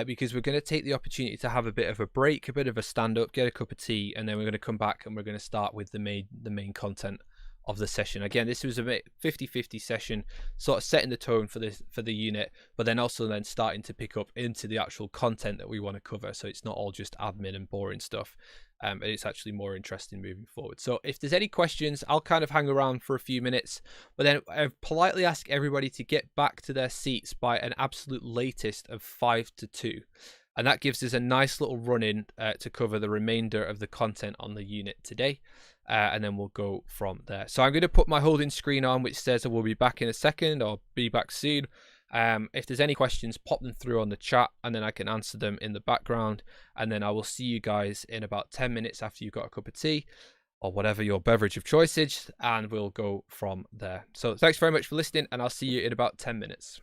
because we're going to take the opportunity to have a bit of a break, a bit of a stand up, get a cup of tea, and then we're going to come back and we're going to start with the main content of the session. Again, this was a bit 50-50 session, sort of setting the tone for the unit, but then also starting to pick up into the actual content that we want to cover, so it's not all just admin and boring stuff. It's actually more interesting moving forward. So if there's any questions, I'll kind of hang around for a few minutes, but then I politely ask everybody to get back to their seats by an absolute latest of 1 to 2. And that gives us a nice little run-in to cover the remainder of the content on the unit today. And then we'll go from there. So I'm going to put my holding screen on, which says I will be back in a second, or be back soon. If there's any questions, pop them through on the chat, and then I can answer them in the background. And then I will see you guys in about 10 minutes after you've got a cup of tea, or whatever your beverage of choice is, and we'll go from there. So thanks very much for listening, and I'll see you in about 10 minutes.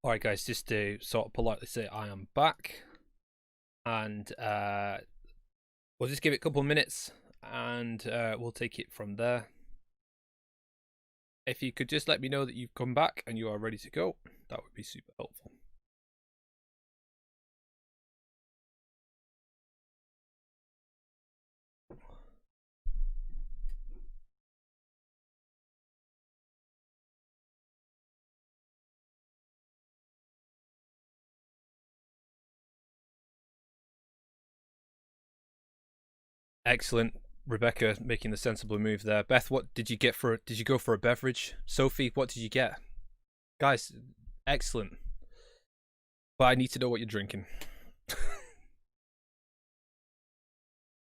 All right, guys, just to sort of politely say I am back, and we'll just give it a couple of minutes, and we'll take it from there. If you could just let me know that you've come back and you are ready to go, that would be super helpful. Excellent. Rebecca making the sensible move there. Beth, what did you get for it? Did you go for a beverage? Sophie, what did you get? Guys, excellent. But I need to know what you're drinking.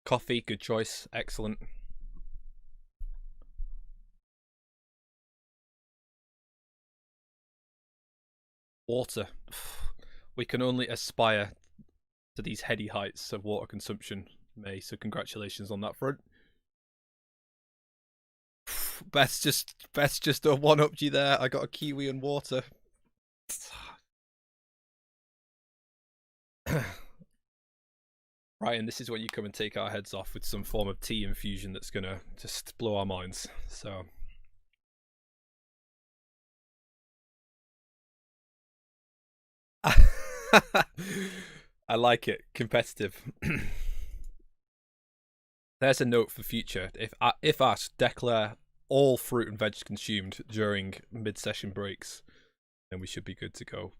Coffee, good choice. Excellent. Water. We can only aspire to these heady heights of water consumption, May, so congratulations on that front. Beth's just a one-upped you there. I got a kiwi and water. Ryan, this is when you come and take our heads off with some form of tea infusion that's gonna just blow our minds. So I like it. Competitive. There's a note for future. If asked, declare all fruit and veg consumed during mid-session breaks, then we should be good to go.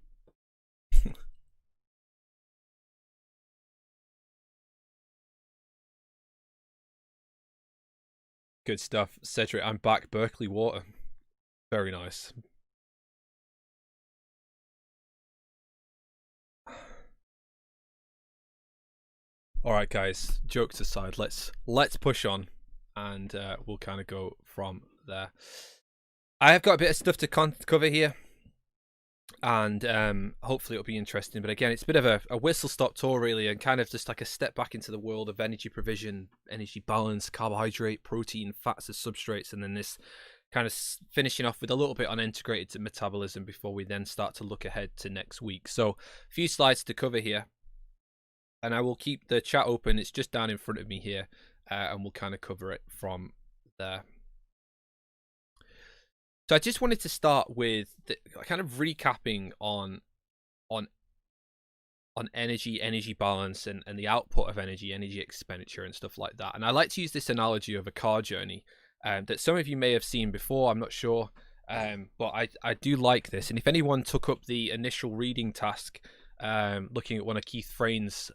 Good stuff. Cedric, I'm back. Berkeley water. Very nice. All right, guys. Jokes aside, let's push on, and we'll kind of go from there. I have got a bit of stuff to cover here, and hopefully it'll be interesting. But again, it's a bit of a whistle-stop tour, really, and kind of just like a step back into the world of energy provision, energy balance, carbohydrate, protein, fats as substrates, and then this kind of finishing off with a little bit on integrated metabolism before we then start to look ahead to next week. So a few slides to cover here, and I will keep the chat open. It's just down in front of me here, and we'll kind of cover it from there. So I just wanted to start with kind of recapping on energy balance and the output of energy expenditure and stuff like that. And I like to use this analogy of a car journey that some of you may have seen before. I'm not sure, but I do like this. And if anyone took up the initial reading task, looking at one of Keith Frain's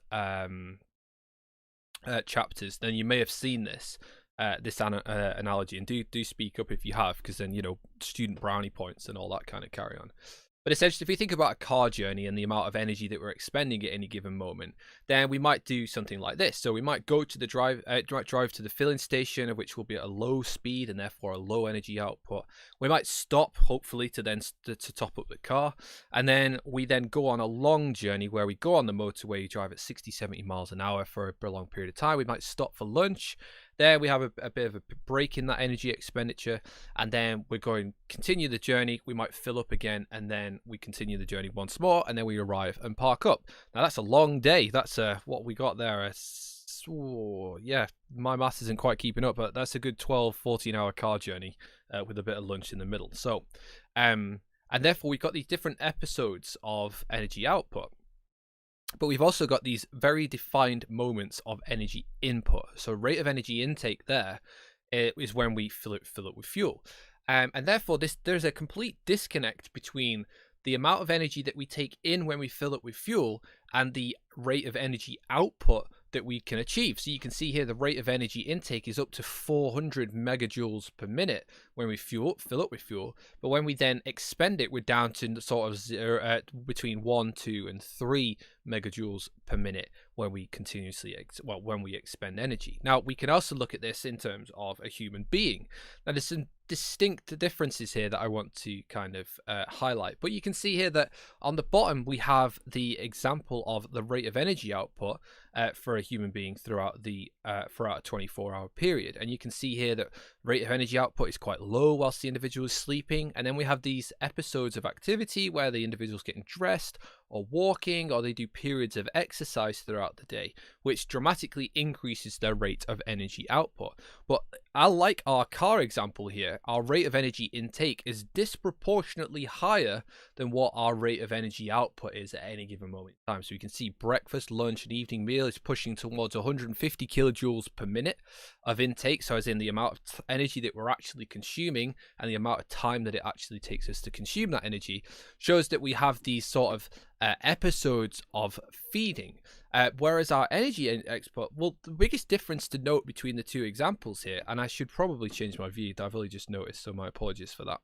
chapters, then you may have seen this analogy, and do speak up if you have, because then, you know, student brownie points and all that kind of carry on. But essentially, if we think about a car journey and the amount of energy that we're expending at any given moment, then we might do something like this. So we might go to the drive to the filling station, of which will be at a low speed and therefore a low energy output. We might stop, hopefully, to then to top up the car, and then we then go on a long journey where we go on the motorway, drive at 60, 70 miles an hour for a prolonged period of time. We might stop for lunch. There we have a bit of a break in that energy expenditure, and then we're going to continue the journey. We might fill up again, and then we continue the journey once more, and then we arrive and park up. Now that's a long day. That's what we got there. Yeah, my maths isn't quite keeping up, but that's a good 12, 14-hour car journey with a bit of lunch in the middle. So, and therefore we've got these different episodes of energy output. But we've also got these very defined moments of energy input. So rate of energy intake there is when we fill up with fuel. And therefore, there's a complete disconnect between the amount of energy that we take in when we fill up with fuel and the rate of energy output that we can achieve. So you can see here the rate of energy intake is up to 400 megajoules per minute when we fill up with fuel, but when we then expend it, we're down to sort of between 1, 2, and 3 megajoules per minute when we when we expend energy. Now we can also look at this in terms of a human being. Now there's some distinct differences here that I want to kind of highlight, but you can see here that on the bottom we have the example of the rate of energy output, for a human being throughout a 24-hour period. And you can see here that rate of energy output is quite low whilst the individual is sleeping. And then we have these episodes of activity where the individual's getting dressed or walking, or they do periods of exercise throughout the day, which dramatically increases their rate of energy output. But I like our car example here. Our rate of energy intake is disproportionately higher than what our rate of energy output is at any given moment in time. So you can see breakfast, lunch, and evening meal is pushing towards 150 kilojoules per minute of intake. So as in the amount of energy that we're actually consuming and the amount of time that it actually takes us to consume that energy, shows that we have these sort of episodes of feeding, whereas our energy export, well, the biggest difference to note between the two examples here, and I should probably change my view, I've only just noticed, so my apologies for that.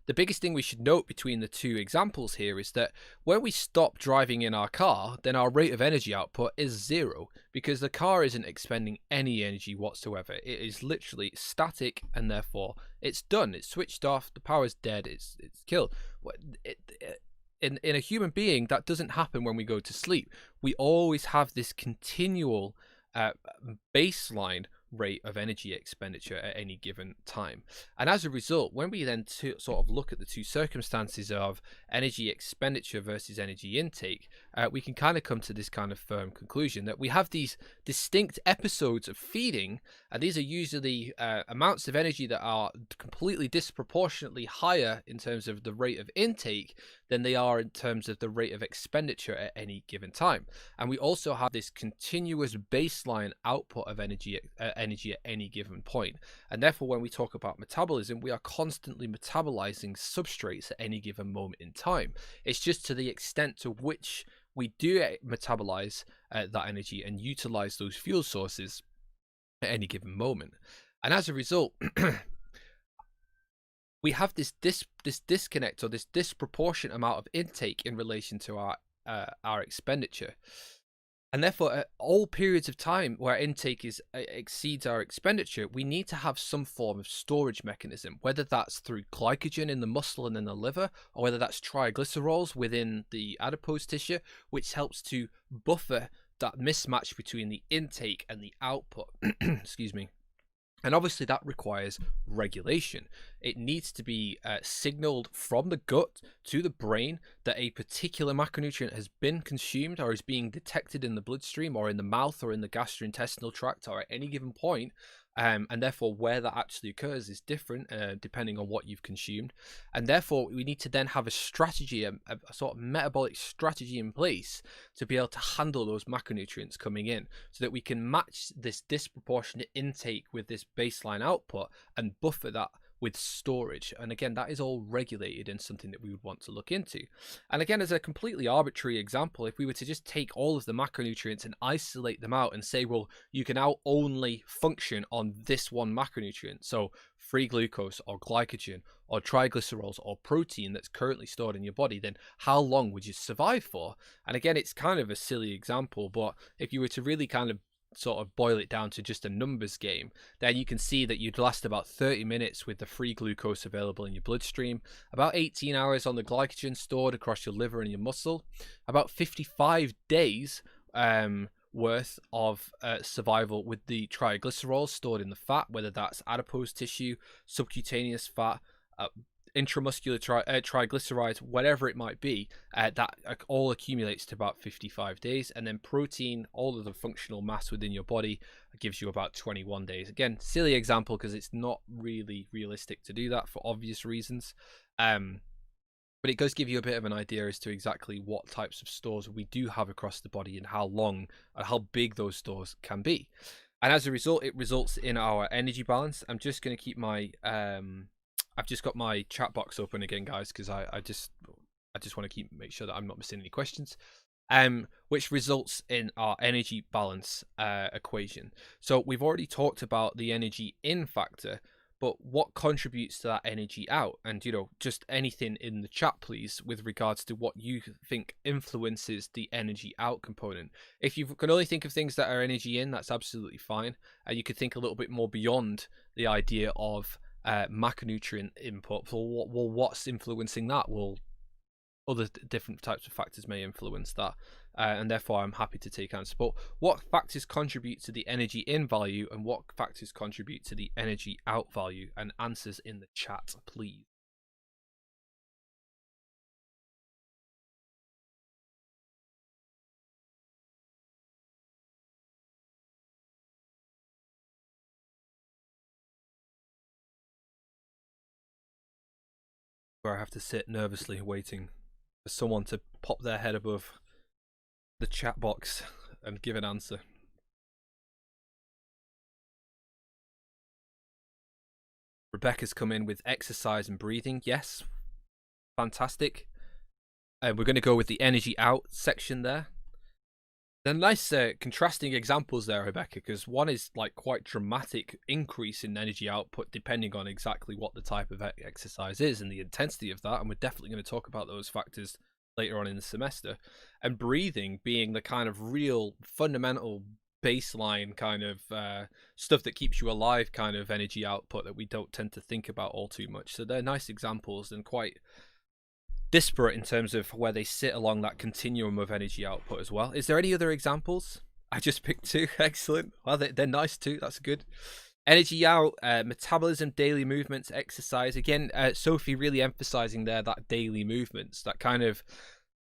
The biggest thing we should note between the two examples here is that when we stop driving in our car, then our rate of energy output is 0, because the car isn't expending any energy whatsoever. It is literally static, and therefore it's done. It's switched off. The power's dead. It's killed. In a human being, that doesn't happen when we go to sleep. We always have this continual baseline rate of energy expenditure at any given time. And as a result, when we then sort of look at the two circumstances of energy expenditure versus energy intake, we can kind of come to this kind of firm conclusion that we have these distinct episodes of feeding, and these are usually amounts of energy that are completely disproportionately higher in terms of the rate of intake than they are in terms of the rate of expenditure at any given time. And we also have this continuous baseline output of energy at any given point. And therefore, when we talk about metabolism, we are constantly metabolizing substrates at any given moment in time. It's just to the extent to which we do metabolize that energy and utilize those fuel sources at any given moment. And as a result, we have this disconnect, or this disproportionate amount of intake in relation to our expenditure. And therefore, at all periods of time where intake exceeds our expenditure, we need to have some form of storage mechanism, whether that's through glycogen in the muscle and in the liver, or whether that's triglycerols within the adipose tissue, which helps to buffer that mismatch between the intake and the output. Excuse me. And obviously that requires regulation. It needs to be signaled from the gut to the brain that a particular macronutrient has been consumed or is being detected in the bloodstream or in the mouth or in the gastrointestinal tract or at any given point. And therefore where that actually occurs is different depending on what you've consumed. And therefore we need to then have a strategy, a sort of metabolic strategy in place to be able to handle those macronutrients coming in, so that we can match this disproportionate intake with this baseline output and buffer that with storage. And again, that is all regulated and something that we would want to look into. And again, as a completely arbitrary example, if we were to just take all of the macronutrients and isolate them out and say, well, you can now only function on this one macronutrient, so free glucose or glycogen or triglycerols or protein that's currently stored in your body, then how long would you survive for? And again, it's kind of a silly example, but if you were to really kind of sort of boil it down to just a numbers game, then you can see that you'd last about 30 minutes with the free glucose available in your bloodstream, about 18 hours on the glycogen stored across your liver and your muscle, about 55 days worth of survival with the triglycerols stored in the fat, whether that's adipose tissue, subcutaneous fat, intramuscular triglycerides, whatever it might be, that all accumulates to about 55 days. And then protein, all of the functional mass within your body, gives you about 21 days. Again, silly example because it's not really realistic to do that for obvious reasons. But it does give you a bit of an idea as to exactly what types of stores we do have across the body and how long or how big those stores can be. And as a result, it results in our energy balance. I'm just going to keep my I've just got my chat box open again, guys, because I just want to make sure that I'm not missing any questions. Which results in our energy balance equation. So we've already talked about the energy in factor, but what contributes to that energy out? And, you know, just anything in the chat, please, with regards to what you think influences the energy out component. If you can only think of things that are energy in, that's absolutely fine. And you could think a little bit more beyond the idea of macronutrient input. Well, what's influencing that? Well, other different types of factors may influence that. and therefore I'm happy to take answers. But what factors contribute to the energy in value, and what factors contribute to the energy out value? And answers in the chat, please. Where I have to sit nervously waiting for someone to pop their head above the chat box and give an answer. Rebecca's come in with exercise and breathing. Yes, fantastic. And we're going to go with the energy out section there. They're nice contrasting examples there, Rebecca, because one is like quite dramatic increase in energy output depending on exactly what the type of exercise is and the intensity of that, and we're definitely going to talk about those factors later on in the semester. And breathing being the kind of real fundamental baseline kind of stuff that keeps you alive kind of energy output that we don't tend to think about all too much. So they're nice examples and quite disparate in terms of where they sit along that continuum of energy output as well. Is there any other examples? I just picked two. Excellent. Well, they're nice too. That's good. Energy out, metabolism, daily movements, exercise. Again, Sophie really emphasizing there that daily movements, that kind of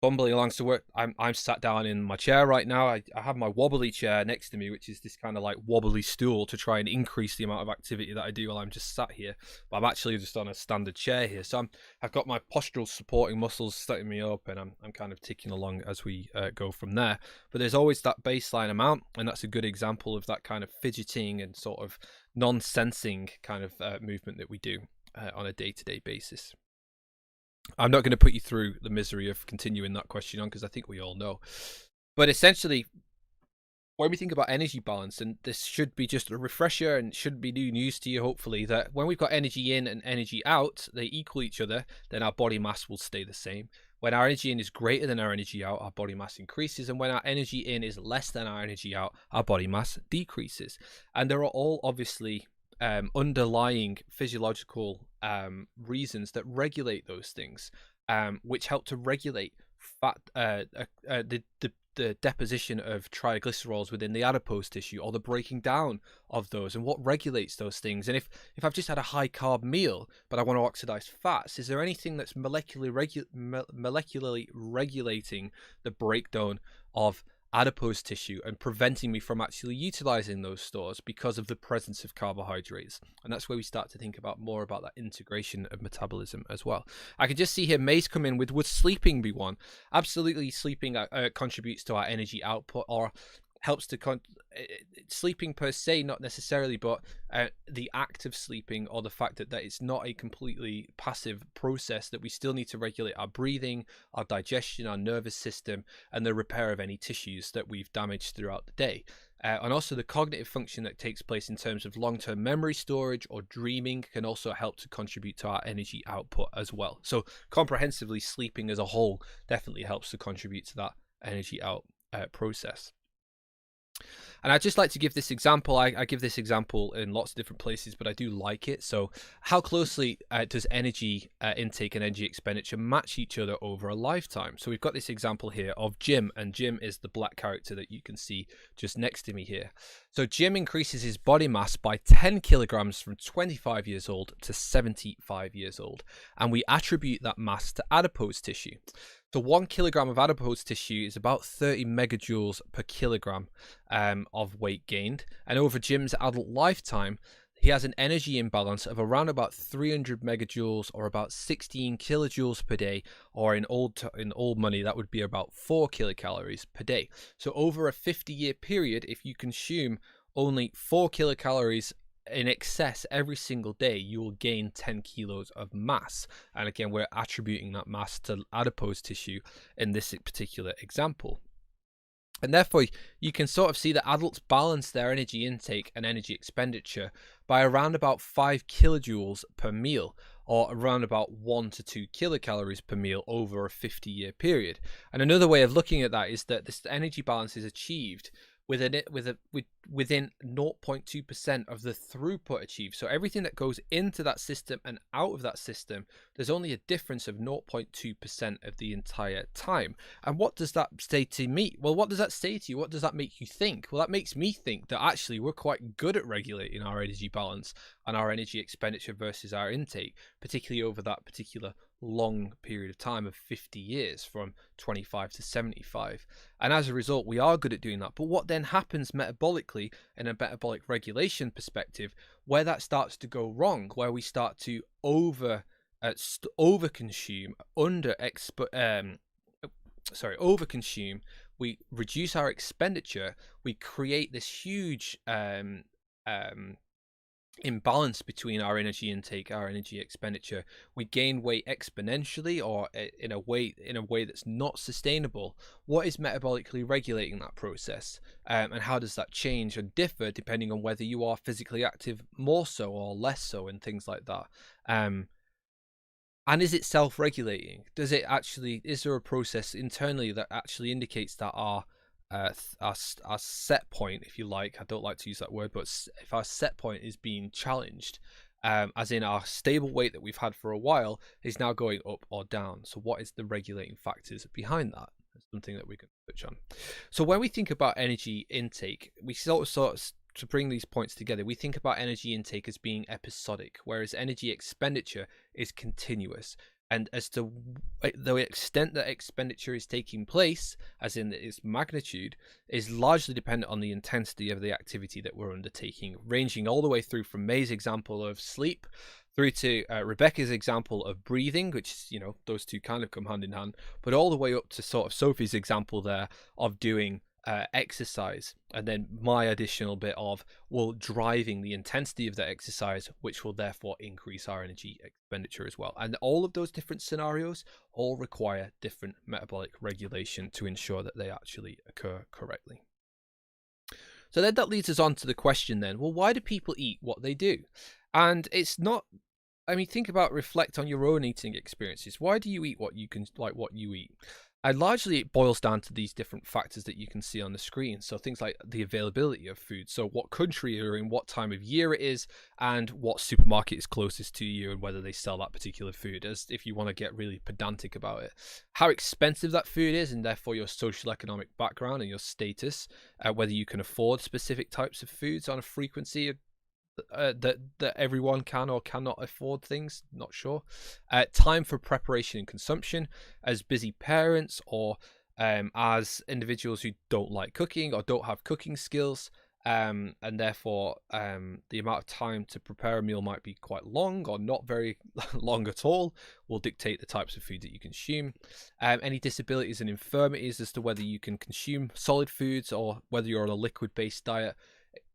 bumbling along to work. I'm sat down in my chair right now. I have my wobbly chair next to me, which is this kind of like wobbly stool to try and increase the amount of activity that I do while I'm just sat here. But I'm actually just on a standard chair here, so I've got my postural supporting muscles setting me up, and I'm kind of ticking along as we go from there. But there's always that baseline amount, and that's a good example of that kind of fidgeting and sort of non-sensing kind of movement that we do on a day-to-day basis. I'm not going to put you through the misery of continuing that question on because I think we all know. But essentially, when we think about energy balance, and this should be just a refresher and shouldn't be new news to you, hopefully, that when we've got energy in and energy out, they equal each other, then our body mass will stay the same. When our energy in is greater than our energy out, our body mass increases. And when our energy in is less than our energy out, our body mass decreases. And there are all obviously underlying physiological reasons that regulate those things, which help to regulate fat, the deposition of triglycerols within the adipose tissue, or the breaking down of those, and what regulates those things. And if I've just had a high carb meal but I want to oxidize fats, is there anything that's molecularly regulating the breakdown of adipose tissue and preventing me from actually utilizing those stores because of the presence of carbohydrates? And that's where we start to think about more about that integration of metabolism as well. I could just see here May's come in with, would sleeping be one? Absolutely, sleeping contributes to our energy output, or helps to sleeping per se, not necessarily, but the act of sleeping, or the fact that it's not a completely passive process, that we still need to regulate our breathing, our digestion, our nervous system, and the repair of any tissues that we've damaged throughout the day. And also the cognitive function that takes place in terms of long-term memory storage or dreaming can also help to contribute to our energy output as well. So comprehensively, sleeping as a whole definitely helps to contribute to that energy out process. And I'd just like to give this example. I give this example in lots of different places, but I do like it. So how closely does energy intake and energy expenditure match each other over a lifetime? So we've got this example here of Jim, and Jim is the black character that you can see just next to me here. So Jim increases his body mass by 10 kilograms from 25 years old to 75 years old. And we attribute that mass to adipose tissue. So 1 kilogram of adipose tissue is about 30 megajoules per kilogram of weight gained. And over Jim's adult lifetime, he has an energy imbalance of around about 300 megajoules, or about 16 kilojoules per day, or in old money, that would be about 4 kilocalories per day. So over a 50-year period, if you consume only 4 kilocalories in excess every single day, you will gain 10 kilos of mass. And again, we're attributing that mass to adipose tissue in this particular example. And therefore, you can sort of see that adults balance their energy intake and energy expenditure by around about 5 kilojoules per meal, or around about 1 to 2 kilocalories per meal over a 50-year period. And another way of looking at that is that this energy balance is achieved within 0.2% of the throughput achieved. So everything that goes into that system and out of that system, there's only a difference of 0.2% of the entire time. And what does that say to me? Well, what does that say to you? What does that make you think? Well, that makes me think that actually we're quite good at regulating our energy balance and our energy expenditure versus our intake, particularly over that particular long period of time of 50 years from 25 to 75. And as a result, we are good at doing that. But what then happens metabolically in a metabolic regulation perspective, where that starts to go wrong, where we start to overconsume, overconsume, we reduce our expenditure, we create this huge imbalance between our energy intake, our energy expenditure. We gain weight exponentially, or in a way that's not sustainable. What is metabolically regulating that process, and how does that change and differ depending on whether you are physically active more so or less so, and things like that. And is it self-regulating? Is there a process internally that actually indicates that our set point, if you like, I don't like to use that word, but if our set point is being challenged, as in our stable weight that we've had for a while is now going up or down. So what is the regulating factors behind that? That's something that we can touch on. So when we think about energy intake, we sort of to bring these points together, we think about energy intake as being episodic, whereas energy expenditure is continuous. And as to the extent that expenditure is taking place, as in its magnitude, is largely dependent on the intensity of the activity that we're undertaking, ranging all the way through from May's example of sleep through to Rebecca's example of breathing, which is, those two kind of come hand in hand, but all the way up to sort of Sophie's example there of doing exercise, and then my additional bit of driving the intensity of that exercise, which will therefore increase our energy expenditure as well. And all of those different scenarios all require different metabolic regulation to ensure that they actually occur correctly. So then that leads us on to the question then, well, why do people eat what they do? And it's not, reflect on your own eating experiences. Why do you eat what you eat? And largely it boils down to these different factors that you can see on the screen. So things like the availability of food. So what country you're in, what time of year it is, and what supermarket is closest to you, and whether they sell that particular food, as if you want to get really pedantic about it. How expensive that food is, and therefore your social economic background and your status, whether you can afford specific types of foods on a frequency that everyone can or cannot afford things, not sure. Time for preparation and consumption, as busy parents or as individuals who don't like cooking or don't have cooking skills, and therefore the amount of time to prepare a meal might be quite long or not very long at all, will dictate the types of food that you consume. Any disabilities and infirmities as to whether you can consume solid foods or whether you're on a liquid-based diet,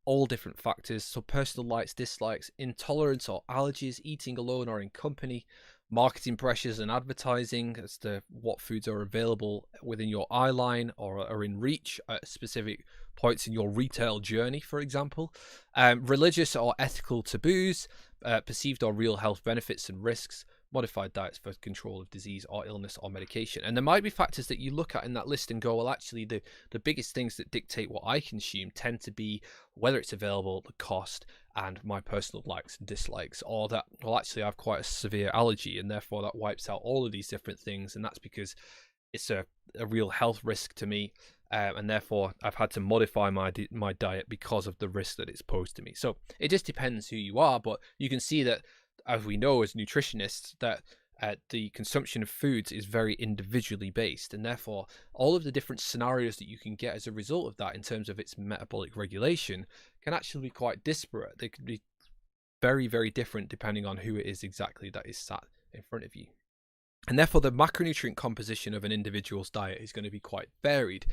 all different factors. So personal likes, dislikes, intolerance or allergies, eating alone or in company, marketing pressures and advertising as to what foods are available within your eye line or are in reach at specific points in your retail journey, for example. Religious or ethical taboos, perceived or real health benefits and risks, modified diets for control of disease or illness or medication. And there might be factors that you look at in that list and go, well, actually the biggest things that dictate what I consume tend to be whether it's available, the cost, and my personal likes and dislikes, or that, well, actually I have quite a severe allergy and therefore that wipes out all of these different things, and that's because it's a real health risk to me, and therefore I've had to modify my diet because of the risk that it's posed to me. So it just depends who you are, but you can see that, as we know as nutritionists, that the consumption of foods is very individually based, and therefore all of the different scenarios that you can get as a result of that in terms of its metabolic regulation can actually be quite disparate. They can be very, very different depending on who it is exactly that is sat in front of you. And therefore the macronutrient composition of an individual's diet is going to be quite varied,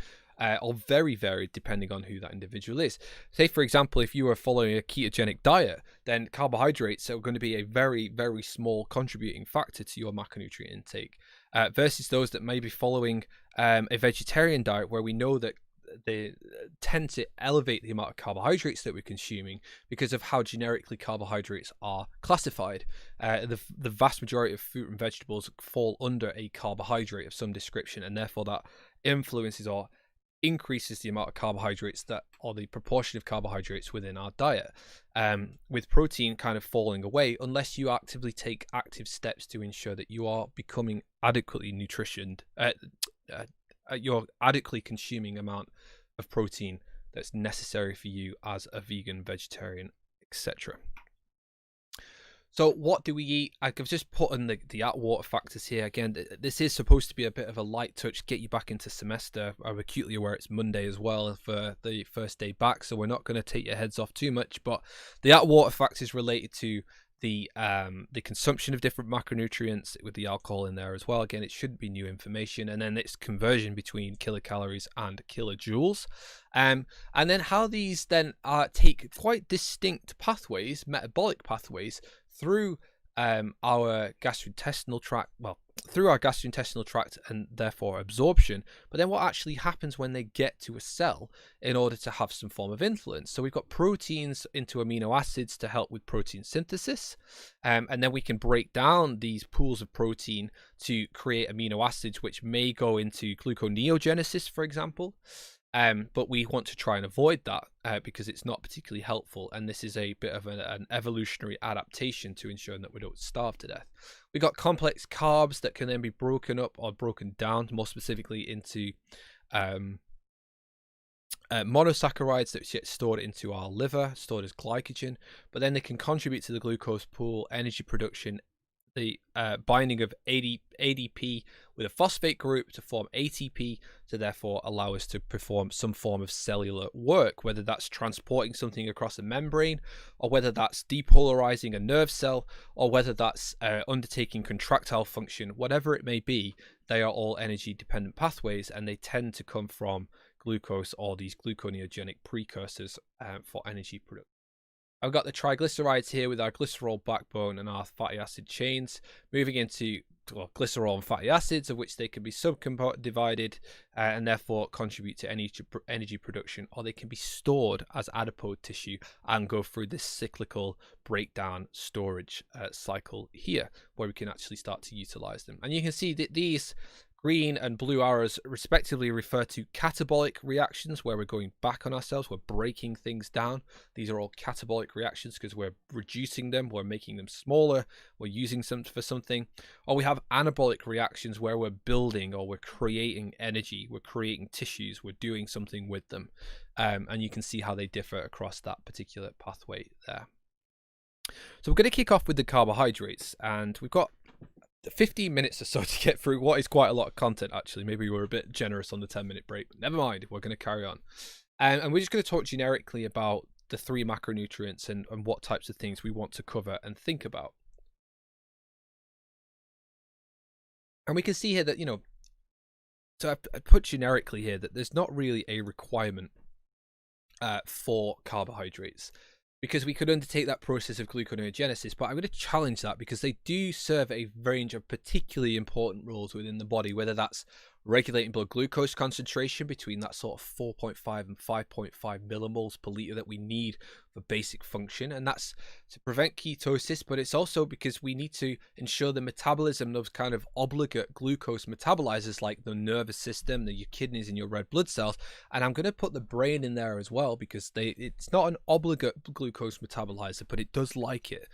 or very varied depending on who that individual is. Say, for example, if you are following a ketogenic diet, then carbohydrates are going to be a very, very small contributing factor to your macronutrient intake, versus those that may be following a vegetarian diet, where we know that they tend to elevate the amount of carbohydrates that we're consuming because of how generically carbohydrates are classified. The vast majority of fruit and vegetables fall under a carbohydrate of some description, and therefore that influences or increases the amount of carbohydrates that, or the proportion of carbohydrates within our diet, with protein kind of falling away unless you actively take active steps to ensure that you are becoming adequately nutritioned, you're adequately consuming amount of protein that's necessary for you as a vegan, vegetarian, etc. So what do we eat? I've just put in the Atwater factors here. Again, this is supposed to be a bit of a light touch, get you back into semester. I'm acutely aware it's Monday as well for the first day back, so we're not going to take your heads off too much. But the Atwater factors related to the consumption of different macronutrients with the alcohol in there as well. Again, it shouldn't be new information. And then its conversion between kilocalories and kilojoules. And then how these then take quite distinct pathways, metabolic pathways, through our gastrointestinal tract, and therefore absorption, but then what actually happens when they get to a cell in order to have some form of influence. So we've got proteins into amino acids to help with protein synthesis, and then we can break down these pools of protein to create amino acids which may go into gluconeogenesis, for example. But we want to try and avoid that because it's not particularly helpful, and this is a bit of an evolutionary adaptation to ensuring that we don't starve to death. We got complex carbs that can then be broken up or broken down, more specifically into monosaccharides that get stored into our liver, stored as glycogen, but then they can contribute to the glucose pool, energy production, the binding of ADP with a phosphate group to form ATP, to therefore allow us to perform some form of cellular work, whether that's transporting something across a membrane, or whether that's depolarizing a nerve cell, or whether that's undertaking contractile function. Whatever it may be, they are all energy dependent pathways, and they tend to come from glucose or these gluconeogenic precursors for energy production. I've got the triglycerides here with our glycerol backbone and our fatty acid chains, moving into glycerol and fatty acids, of which they can be subdivided and therefore contribute to energy production, or they can be stored as adipose tissue and go through this cyclical breakdown storage cycle here, where we can actually start to utilize them. And you can see that these green and blue arrows respectively refer to catabolic reactions, where we're going back on ourselves, we're breaking things down. These are all catabolic reactions because we're reducing them, we're making them smaller, we're using them for something. Or we have anabolic reactions where we're building or we're creating energy, we're creating tissues, we're doing something with them. And you can see how they differ across that particular pathway there. So we're going to kick off with the carbohydrates, and we've got 15 minutes or so to get through what is quite a lot of content. Actually, maybe we were a bit generous on the 10-minute break, but never mind, we're going to carry on. And we're just going to talk generically about the 3 macronutrients and what types of things we want to cover and think about. And we can see here that, so I've put generically here that there's not really a requirement for carbohydrates, because we could undertake that process of gluconeogenesis, but I'm going to challenge that because they do serve a range of particularly important roles within the body, whether that's regulating blood glucose concentration between that sort of 4.5 and 5.5 millimoles per liter that we need for basic function, and that's to prevent ketosis, but it's also because we need to ensure the metabolism of kind of obligate glucose metabolizers like the nervous system, your kidneys and your red blood cells. And I'm going to put the brain in there as well, because it's not an obligate glucose metabolizer, but it does like it.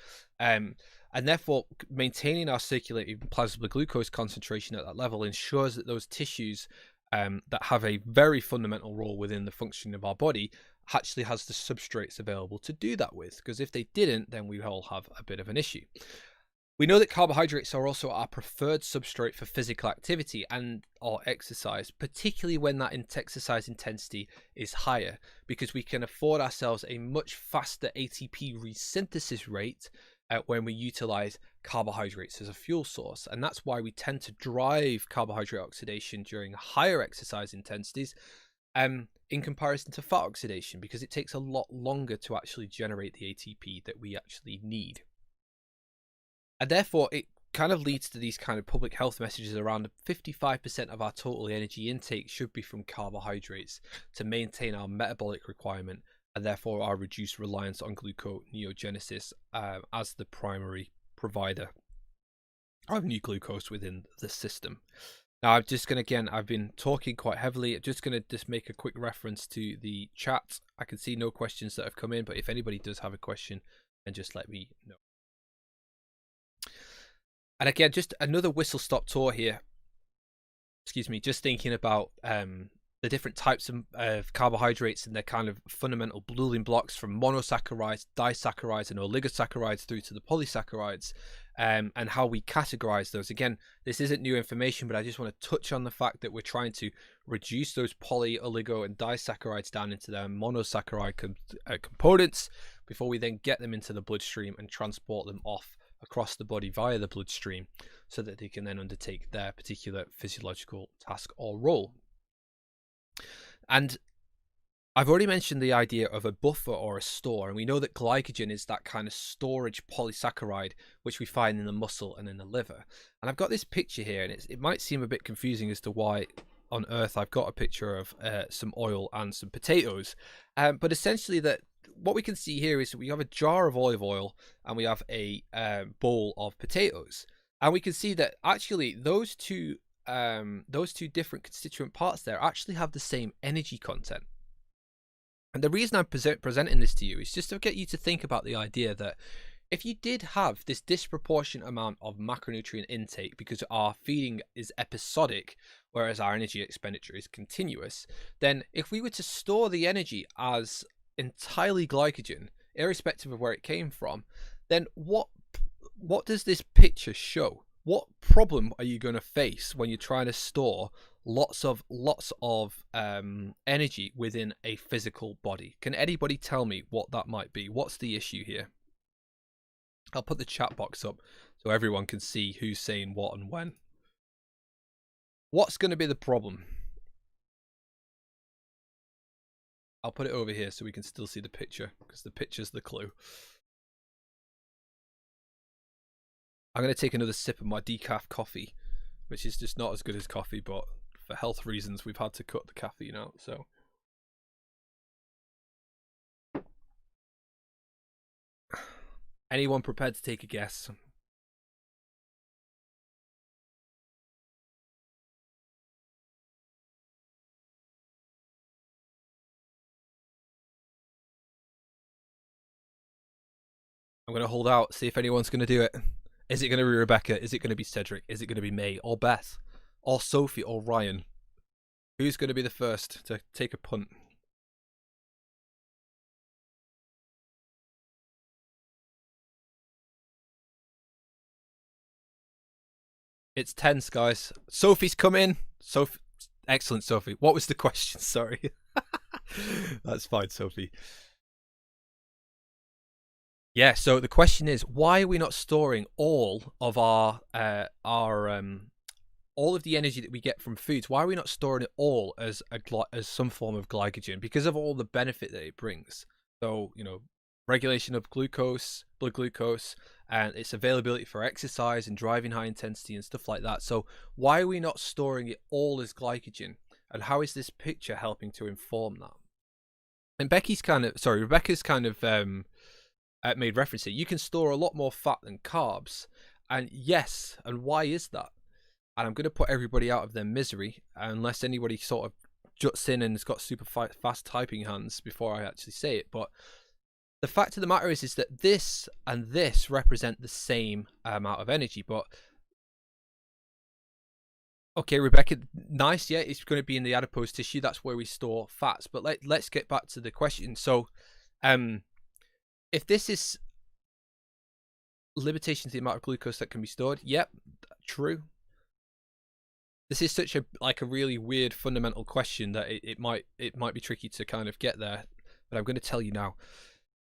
And therefore, maintaining our circulating plasma blood glucose concentration at that level ensures that those tissues that have a very fundamental role within the function of our body actually has the substrates available to do that with, because if they didn't, then we all have a bit of an issue. We know that carbohydrates are also our preferred substrate for physical activity and or exercise, particularly when that exercise intensity is higher, because we can afford ourselves a much faster ATP resynthesis rate when we utilize carbohydrates as a fuel source. And that's why we tend to drive carbohydrate oxidation during higher exercise intensities in comparison to fat oxidation, because it takes a lot longer to actually generate the ATP that we actually need. And therefore, it kind of leads to these kind of public health messages around 55% of our total energy intake should be from carbohydrates to maintain our metabolic requirement, and therefore our reduced reliance on gluconeogenesis as the primary provider of new glucose within the system. Now, I'm just going to, again, I've been talking quite heavily. I'm just going to make a quick reference to the chat. I can see no questions that have come in, but if anybody does have a question, then just let me know. And again, just another whistle-stop tour here. Excuse me, just thinking about the different types of carbohydrates and their kind of fundamental building blocks, from monosaccharides, disaccharides, and oligosaccharides through to the polysaccharides, and how we categorize those. Again, this isn't new information, but I just want to touch on the fact that we're trying to reduce those poly, oligo, and disaccharides down into their monosaccharide components before we then get them into the bloodstream and transport them off across the body via the bloodstream so that they can then undertake their particular physiological task or role. And I've already mentioned the idea of a buffer or a store, and we know that glycogen is that kind of storage polysaccharide which we find in the muscle and in the liver. And I've got this picture here, and it might seem a bit confusing as to why on earth I've got a picture of some oil and some potatoes, but essentially that what we can see here is we have a jar of olive oil and we have a bowl of potatoes, and we can see that actually those two different constituent parts there actually have the same energy content. And the reason I'm presenting this to you is just to get you to think about the idea that if you did have this disproportionate amount of macronutrient intake because our feeding is episodic, whereas our energy expenditure is continuous, then if we were to store the energy as entirely glycogen, irrespective of where it came from, then what does this picture show? What problem are you going to face when you're trying to store lots of energy within a physical body? Can anybody tell me what that might be? What's the issue here? I'll put the chat box up so everyone can see who's saying what and when. What's going to be the problem? I'll put it over here so we can still see the picture, because the picture's the clue. I'm going to take another sip of my decaf coffee, which is just not as good as coffee, but for health reasons, we've had to cut the caffeine out. So, anyone prepared to take a guess? I'm going to hold out, see if anyone's going to do it. Is it going to be Rebecca? Is it going to be Cedric? Is it going to be May or Beth or Sophie or Ryan? Who's going to be the first to take a punt? It's tense, guys. Sophie's come in. Sophie, excellent, Sophie. What was the question? Sorry. That's fine, Sophie. Yeah, so the question is, why are we not storing all of all of the energy that we get from foods? Why are we not storing it all as some form of glycogen? Because of all the benefit that it brings. So, you know, regulation of glucose, blood glucose, and its availability for exercise and driving high intensity and stuff like that. So why are we not storing it all as glycogen? And how is this picture helping to inform that? And Rebecca's kind of made reference here. You can store a lot more fat than carbs, and yes, and why is that? And I'm going to put everybody out of their misery, unless anybody sort of juts in and has got super fast typing hands before I actually say it. But the fact of the matter is that this and this represent the same amount of energy. But okay, Rebecca, nice. Yeah, it's going to be in the adipose tissue. That's where we store fats. But let's get back to the question. So, if this is limitation to the amount of glucose that can be stored, yep, true. This is such a really weird fundamental question that it might be tricky to kind of get there, but I'm going to tell you now.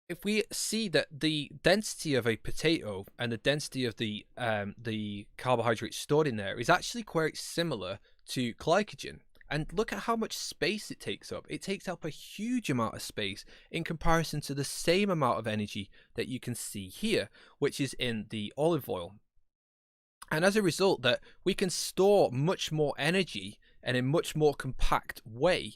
If we see that the density of a potato and the density of the carbohydrates stored in there is actually quite similar to glycogen, and look at how much space it takes up. It takes up a huge amount of space in comparison to the same amount of energy that you can see here, which is in the olive oil. And as a result, that we can store much more energy in a much more compact way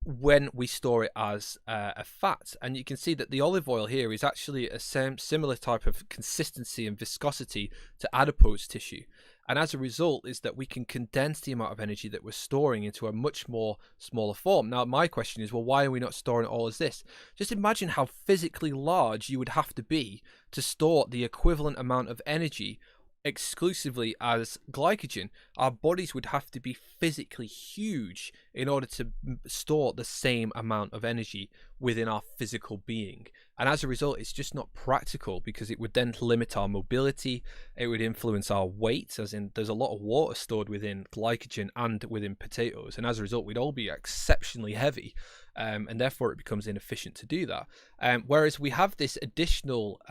when we store it as a fat. And you can see that the olive oil here is actually a similar type of consistency and viscosity to adipose tissue. And as a result is that we can condense the amount of energy that we're storing into a much more smaller form. Now, my question is, well, why are we not storing it all as this? Just imagine how physically large you would have to be to store the equivalent amount of energy exclusively as glycogen. Our bodies would have to be physically huge in order to store the same amount of energy within our physical being. And as a result, it's just not practical, because it would then limit our mobility. It would influence our weight, as in there's a lot of water stored within glycogen and within potatoes. And as a result, we'd all be exceptionally heavy. And therefore it becomes inefficient to do that. Whereas we have this additional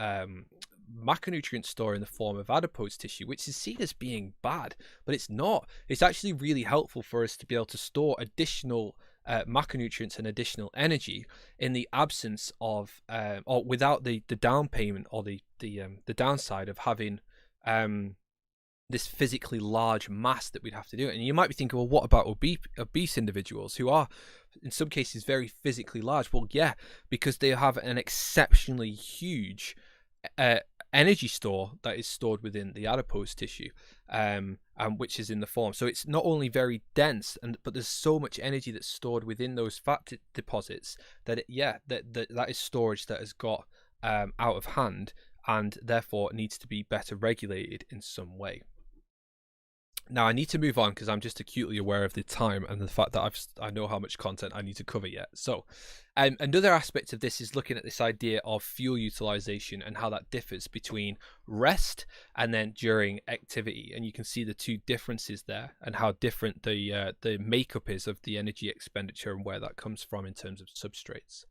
macronutrient store in the form of adipose tissue, which is seen as being bad, but it's not. It's actually really helpful for us to be able to store additional macronutrients and additional energy in the absence of or without the down payment or the downside of having this physically large mass that we'd have to do it. And you might be thinking, well, what about obese individuals who are in some cases very physically large? Well, yeah, because they have an exceptionally huge energy store that is stored within the adipose tissue, and which is in the form. So it's not only very dense, but there's so much energy that's stored within those fat deposits that that is storage that has got out of hand, and therefore needs to be better regulated in some way. Now I need to move on because I'm just acutely aware of the time and the fact that I know how much content I need to cover yet. So another aspect of this is looking at this idea of fuel utilization and how that differs between rest and then during activity. And you can see the two differences there and how different the makeup is of the energy expenditure and where that comes from in terms of substrates.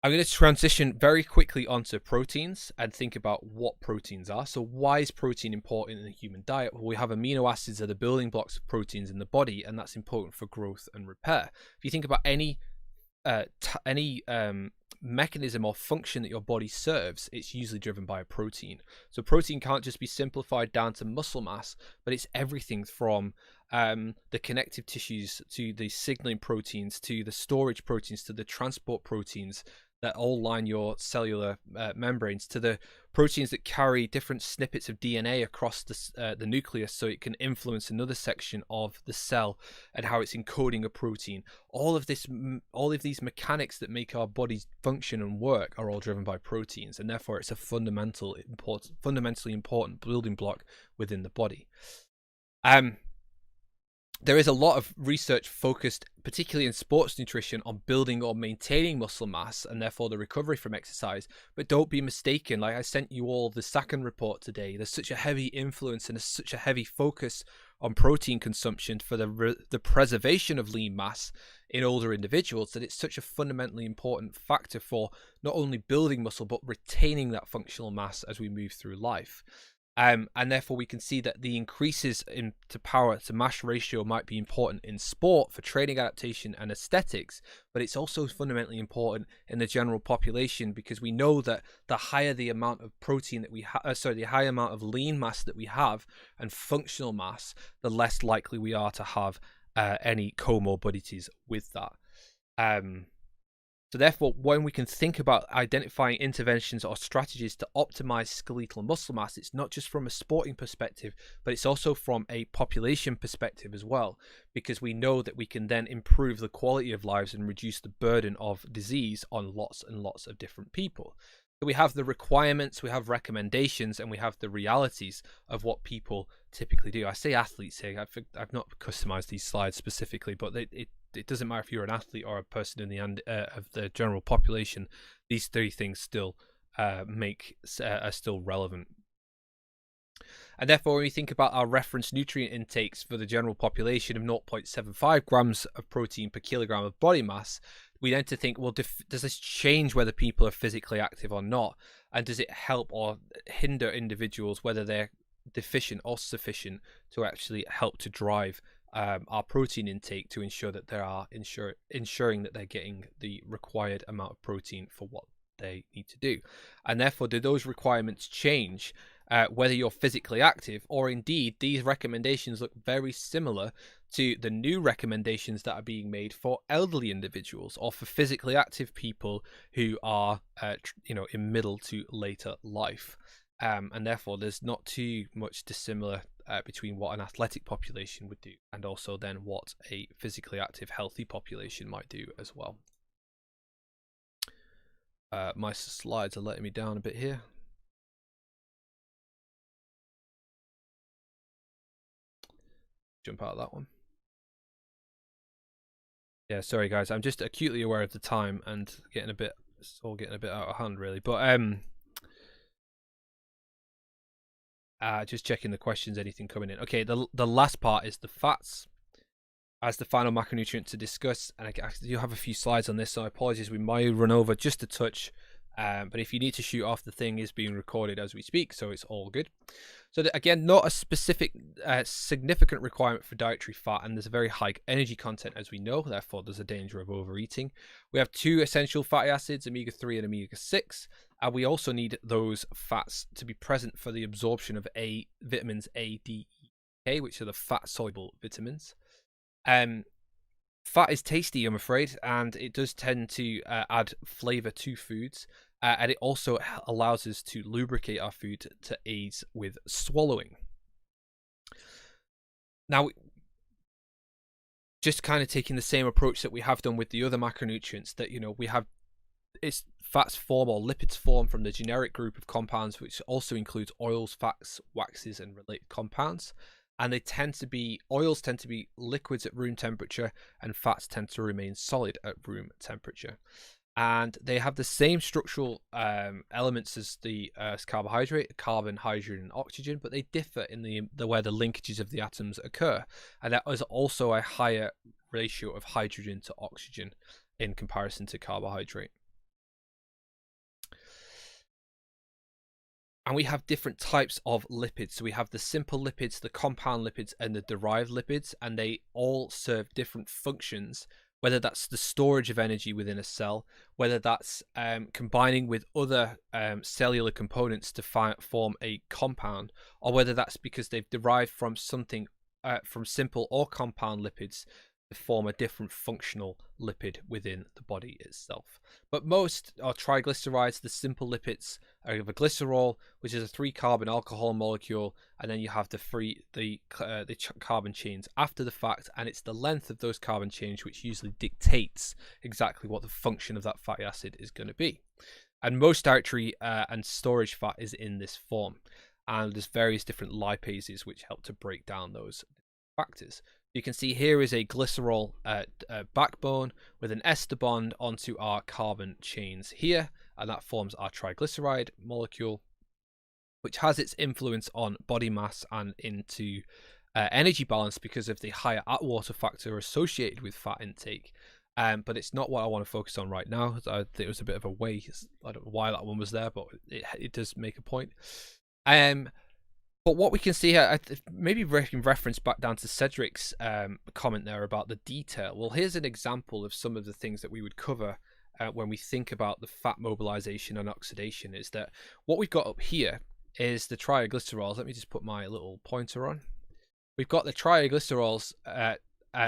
I'm going to transition very quickly onto proteins and think about what proteins are. So why is protein important in the human diet? Well, we have amino acids are the building blocks of proteins in the body, and that's important for growth and repair. If you think about any mechanism or function that your body serves, it's usually driven by a protein. So protein can't just be simplified down to muscle mass, but it's everything from the connective tissues to the signaling proteins to the storage proteins to the transport proteins that all line your cellular membranes, to the proteins that carry different snippets of DNA across the nucleus so it can influence another section of the cell and how it's encoding a protein. All of these mechanics that make our bodies function and work are all driven by proteins, and therefore it's a fundamentally important building block within the body. There is a lot of research focused, particularly in sports nutrition, on building or maintaining muscle mass and therefore the recovery from exercise. But don't be mistaken, like I sent you all the Sakan report today, there's such a heavy influence and such a heavy focus on protein consumption for the preservation of lean mass in older individuals that it's such a fundamentally important factor for not only building muscle but retaining that functional mass as we move through life. And therefore we can see that the increases in power to mass ratio might be important in sport for training adaptation and aesthetics, but it's also fundamentally important in the general population, because we know that the higher the amount of protein that we have, the higher amount of lean mass that we have and functional mass, the less likely we are to have any comorbidities with that. So therefore, when we can think about identifying interventions or strategies to optimize skeletal muscle mass, it's not just from a sporting perspective, but it's also from a population perspective as well, because we know that we can then improve the quality of lives and reduce the burden of disease on lots and lots of different people. So we have the requirements, we have recommendations, and we have the realities of what people typically do. I say athletes here, I've not customized these slides specifically, but it doesn't matter if you're an athlete or a person in the end of the general population. These three things still are still relevant. And therefore, when we think about our reference nutrient intakes for the general population of 0.75 grams of protein per kilogram of body mass, we then to think, well, does this change whether people are physically active or not? And does it help or hinder individuals, whether they're deficient or sufficient, to actually help to drive our protein intake to ensure that they are ensuring that they're getting the required amount of protein for what they need to do? And therefore, do those requirements change whether you're physically active, or indeed these recommendations look very similar to the new recommendations that are being made for elderly individuals or for physically active people who are in middle to later life? and therefore there's not too much dissimilar between what an athletic population would do and also then what a physically active, healthy population might do as well. My slides are letting me down a bit here. Jump out of that one. Yeah, sorry guys, I'm just acutely aware of the time and it's all getting a bit out of hand really. But just checking the questions, anything coming in. Okay, the last part is the fats as the final macronutrient to discuss, and I do have a few slides on this, so I apologize, we might run over just a touch, but if you need to shoot off, the thing is being recorded as we speak, so it's all good. So again, not a specific significant requirement for dietary fat, and there's a very high energy content, as we know, therefore there's a danger of overeating. We have 2 essential fatty acids, omega-3 and omega-6, and we also need those fats to be present for the absorption of vitamins A, D, E, K, which are the fat-soluble vitamins. Fat is tasty, I'm afraid, and it does tend to add flavor to foods, and it also allows us to lubricate our food to aid with swallowing. Now, just kind of taking the same approach that we have done with the other macronutrients, that we have fats form or lipids form from the generic group of compounds, which also includes oils, fats, waxes, and related compounds. And oils tend to be liquids at room temperature, and fats tend to remain solid at room temperature. And they have the same structural elements as the carbohydrate, carbon, hydrogen, and oxygen, but they differ in the where the linkages of the atoms occur. And that is also a higher ratio of hydrogen to oxygen in comparison to carbohydrate. And we have different types of lipids. So we have the simple lipids, the compound lipids, and the derived lipids, and they all serve different functions, whether that's the storage of energy within a cell, whether that's combining with other cellular components to form a compound, or whether that's because they've derived from something from simple or compound lipids to form a different functional lipid within the body itself. But most are triglycerides. The simple lipids are a glycerol, which is a 3-carbon alcohol molecule, and then you have the carbon chains after the fact, and it's the length of those carbon chains which usually dictates exactly what the function of that fatty acid is going to be. And most dietary and storage fat is in this form, and there's various different lipases which help to break down those factors. You can see here is a glycerol backbone with an ester bond onto our carbon chains here, and that forms our triglyceride molecule, which has its influence on body mass and into energy balance because of the higher Atwater factor associated with fat intake. But it's not what I want to focus on right now. I think it was a bit of a waste. I don't know why that one was there, but it does make a point. But what we can see here, maybe we can reference back down to Cedric's comment there about the detail. Well, here's an example of some of the things that we would cover when we think about the fat mobilization and oxidation, is that what we've got up here is the triglycerols. Let me just put my little pointer on. We've got the triglycerols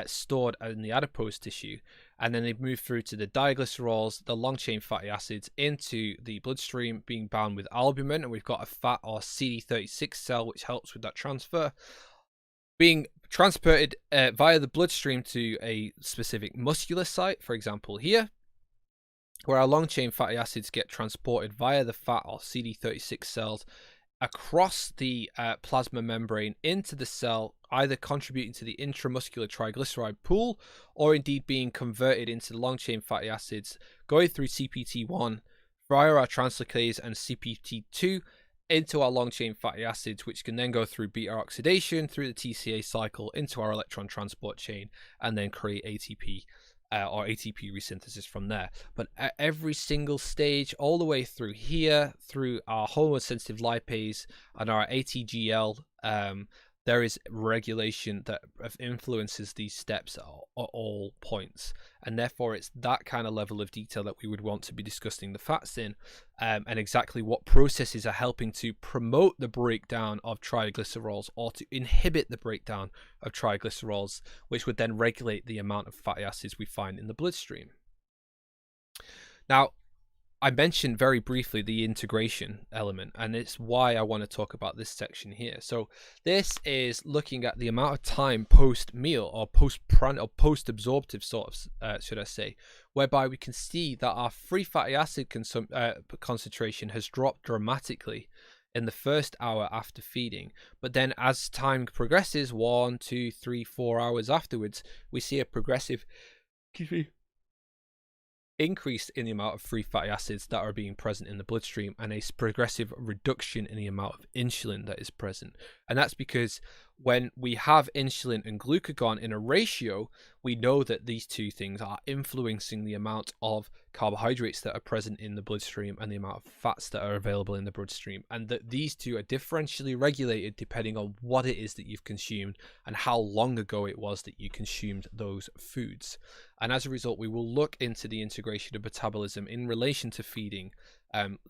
stored in the adipose tissue, and then they move through to the diglycerols, the long chain fatty acids, into the bloodstream, being bound with albumin, and we've got a fat or CD36 cell which helps with that transfer, being transported via the bloodstream to a specific muscular site, for example here, where our long chain fatty acids get transported via the fat or CD36 cells across the plasma membrane into the cell, either contributing to the intramuscular triglyceride pool or indeed being converted into long chain fatty acids, going through CPT1 via our translocase and CPT2 into our long chain fatty acids, which can then go through beta oxidation through the TCA cycle into our electron transport chain and then create ATP or ATP resynthesis from there. But at every single stage, all the way through here, through our hormone-sensitive lipase and our ATGL, there is regulation that influences these steps at all points. And therefore, it's that kind of level of detail that we would want to be discussing the fats in, and exactly what processes are helping to promote the breakdown of triglycerols or to inhibit the breakdown of triglycerols, which would then regulate the amount of fatty acids we find in the bloodstream. Now, I mentioned very briefly the integration element, and it's why I want to talk about this section here. So this is looking at the amount of time post-meal or post-absorptive sort of, should I say, whereby we can see that our free fatty acid concentration has dropped dramatically in the first hour after feeding. But then as time progresses, 1, 2, 3, 4 hours afterwards, we see a progressive increase in the amount of free fatty acids that are being present in the bloodstream, and a progressive reduction in the amount of insulin that is present. And that's because when we have insulin and glucagon in a ratio, we know that these two things are influencing the amount of carbohydrates that are present in the bloodstream and the amount of fats that are available in the bloodstream, and that these two are differentially regulated depending on what it is that you've consumed and how long ago it was that you consumed those foods. And as a result, we will look into the integration of metabolism in relation to feeding,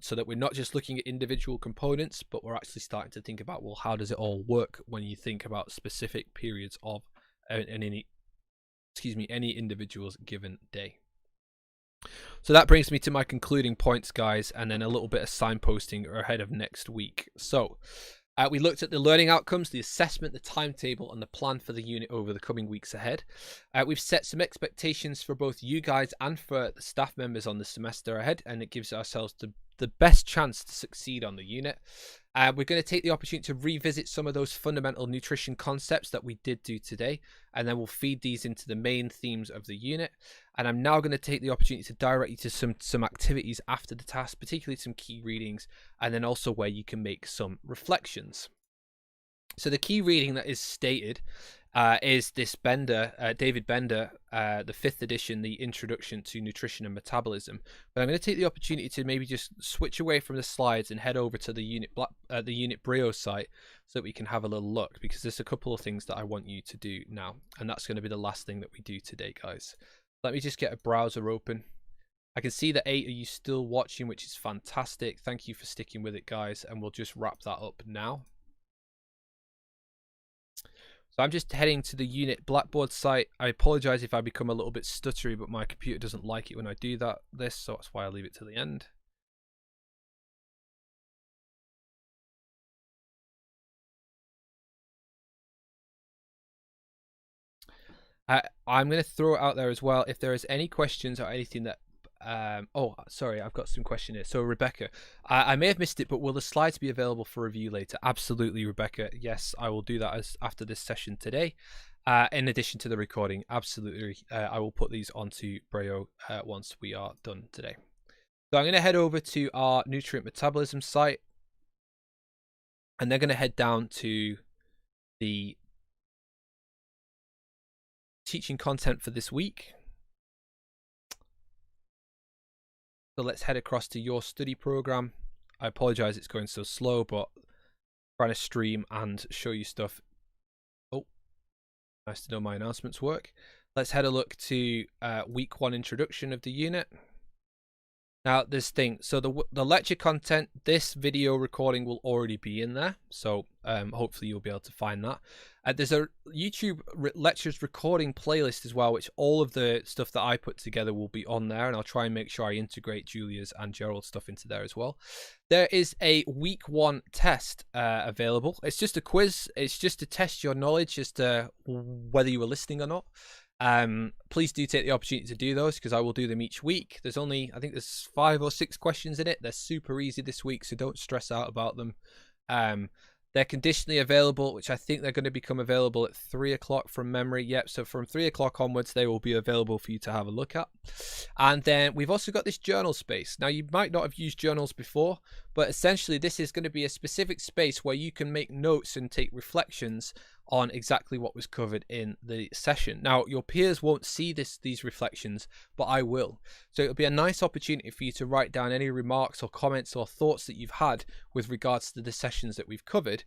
so that we're not just looking at individual components, but we're actually starting to think about, well, how does it all work when you think about specific periods of any individual's given day. So that brings me to my concluding points, guys, and then a little bit of signposting ahead of next week. So we looked at the learning outcomes, the assessment, the timetable, and the plan for the unit over the coming weeks ahead. We've set some expectations for both you guys and for the staff members on the semester ahead, and it gives ourselves the best chance to succeed on the unit. We're going to take the opportunity to revisit some of those fundamental nutrition concepts that we did do today, and then we'll feed these into the main themes of the unit. And I'm now going to take the opportunity to direct you to some activities after the task, particularly some key readings, and then also where you can make some reflections. So the key reading that is stated is this David Bender, the 5th edition, the Introduction to Nutrition and Metabolism. But I'm going to take the opportunity to maybe just switch away from the slides and head over to the Unit Brio site so that we can have a little look, because there's a couple of things that I want you to do now, and that's going to be the last thing that we do today, guys. Let me just get a browser open. I can see that 8 of you still watching, which is fantastic. Thank you for sticking with it, guys, and we'll just wrap that up now. So I'm just heading to the Unit Blackboard site. I apologize if I become a little bit stuttery, but my computer doesn't like it when I do this, so that's why I leave it to the end. I'm going to throw it out there as well. If there is any questions or anything that oh, sorry, I've got some question here. So Rebecca, I may have missed it, but will the slides be available for review later? Absolutely, Rebecca. Yes, I will do that after this session today. In addition to the recording, absolutely. I will put these onto Brio once we are done today. So I'm going to head over to our nutrient metabolism site, and they're going to head down to the teaching content for this week. So let's head across to your study program. I apologize it's going so slow, but I'm trying to stream and show you stuff. Oh, nice to know my announcements work. Let's head a look to week 1 introduction of the unit. Now this thing, so the lecture content, this video recording will already be in there, so hopefully you'll be able to find that. There's a YouTube lectures recording playlist as well, which all of the stuff that I put together will be on there, and I'll try and make sure I integrate Julia's and Gerald's stuff into there as well. There is a week 1 test available. It's just a quiz. It's just to test your knowledge as to whether you were listening or not. Please do take the opportunity to do those, because I will do them each week. There's only, I think there's 5 or 6 questions in it. They're super easy this week, so don't stress out about them. They're conditionally available, which I think they're going to become available at 3 o'clock from memory. Yep, so from 3 o'clock onwards, they will be available for you to have a look at. And then we've also got this journal space. Now, you might not have used journals before, but essentially this is going to be a specific space where you can make notes and take reflections on exactly what was covered in the session. Now, your peers won't see these reflections, but I will. So it'll be a nice opportunity for you to write down any remarks or comments or thoughts that you've had with regards to the sessions that we've covered,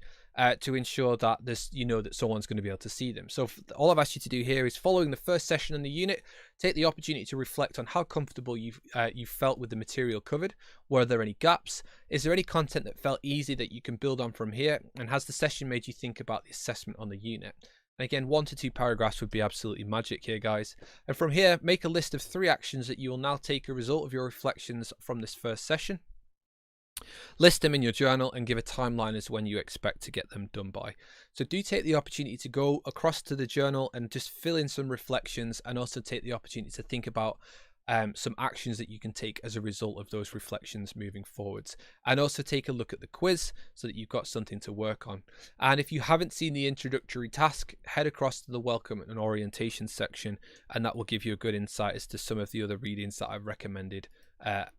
to ensure that that someone's going to be able to see them. So all I've asked you to do here is, following the first session in the unit, take the opportunity to reflect on how comfortable you felt with the material covered. Were there any gaps? Is there any content that felt easy that you can build on from here? And has the session made you think about the assessment on the unit? And again, 1 to 2 paragraphs would be absolutely magic here, guys. And from here, make a list of 3 actions that you will now take as a result of your reflections from this first session. List them in your journal and give a timeline as when you expect to get them done by. So do take the opportunity to go across to the journal and just fill in some reflections, and also take the opportunity to think about some actions that you can take as a result of those reflections moving forwards. And also take a look at the quiz so that you've got something to work on. And if you haven't seen the introductory task, head across to the welcome and orientation section, and that will give you a good insight as to some of the other readings that I've recommended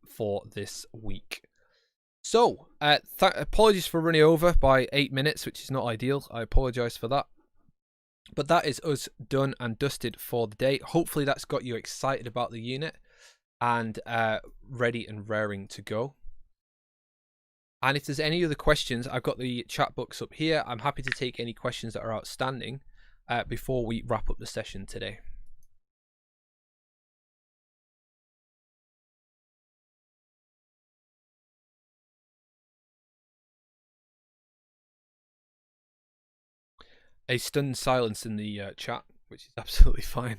for this week. So, apologies for running over by 8 minutes, which is not ideal. I apologize for that. But that is us done and dusted for the day. Hopefully that's got you excited about the unit and ready and raring to go. And if there's any other questions, I've got the chat box up here. I'm happy to take any questions that are outstanding before we wrap up the session today. A stunned silence in the chat, which is absolutely fine.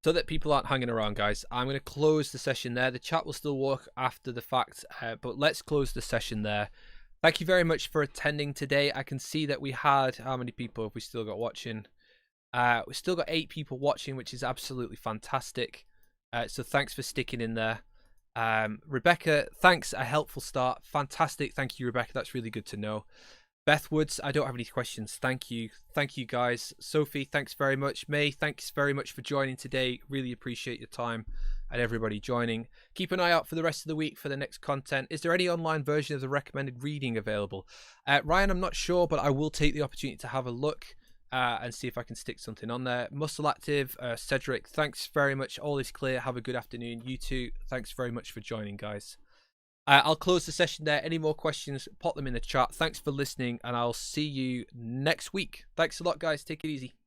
So that people aren't hanging around, guys, I'm going to close the session there. The chat will still work after the fact, but let's close the session there. Thank you very much for attending today. I can see that we had, how many people have we still got watching? We've still got 8 people watching, which is absolutely fantastic. So thanks for sticking in there. Rebecca, thanks, a helpful start. Fantastic. Thank you, Rebecca. That's really good to know. Beth Woods, I don't have any questions. Thank you. Thank you, guys. Sophie, thanks very much. May, thanks very much for joining today. Really appreciate your time and everybody joining. Keep an eye out for the rest of the week for the next content. Is there any online version of the recommended reading available? Ryan, I'm not sure, but I will take the opportunity to have a look and see if I can stick something on there. Muscle Active, Cedric, thanks very much. All is clear. Have a good afternoon. You too. Thanks very much for joining, guys. I'll close the session there. Any more questions, pop them in the chat. Thanks for listening, and I'll see you next week. Thanks a lot, guys. Take it easy.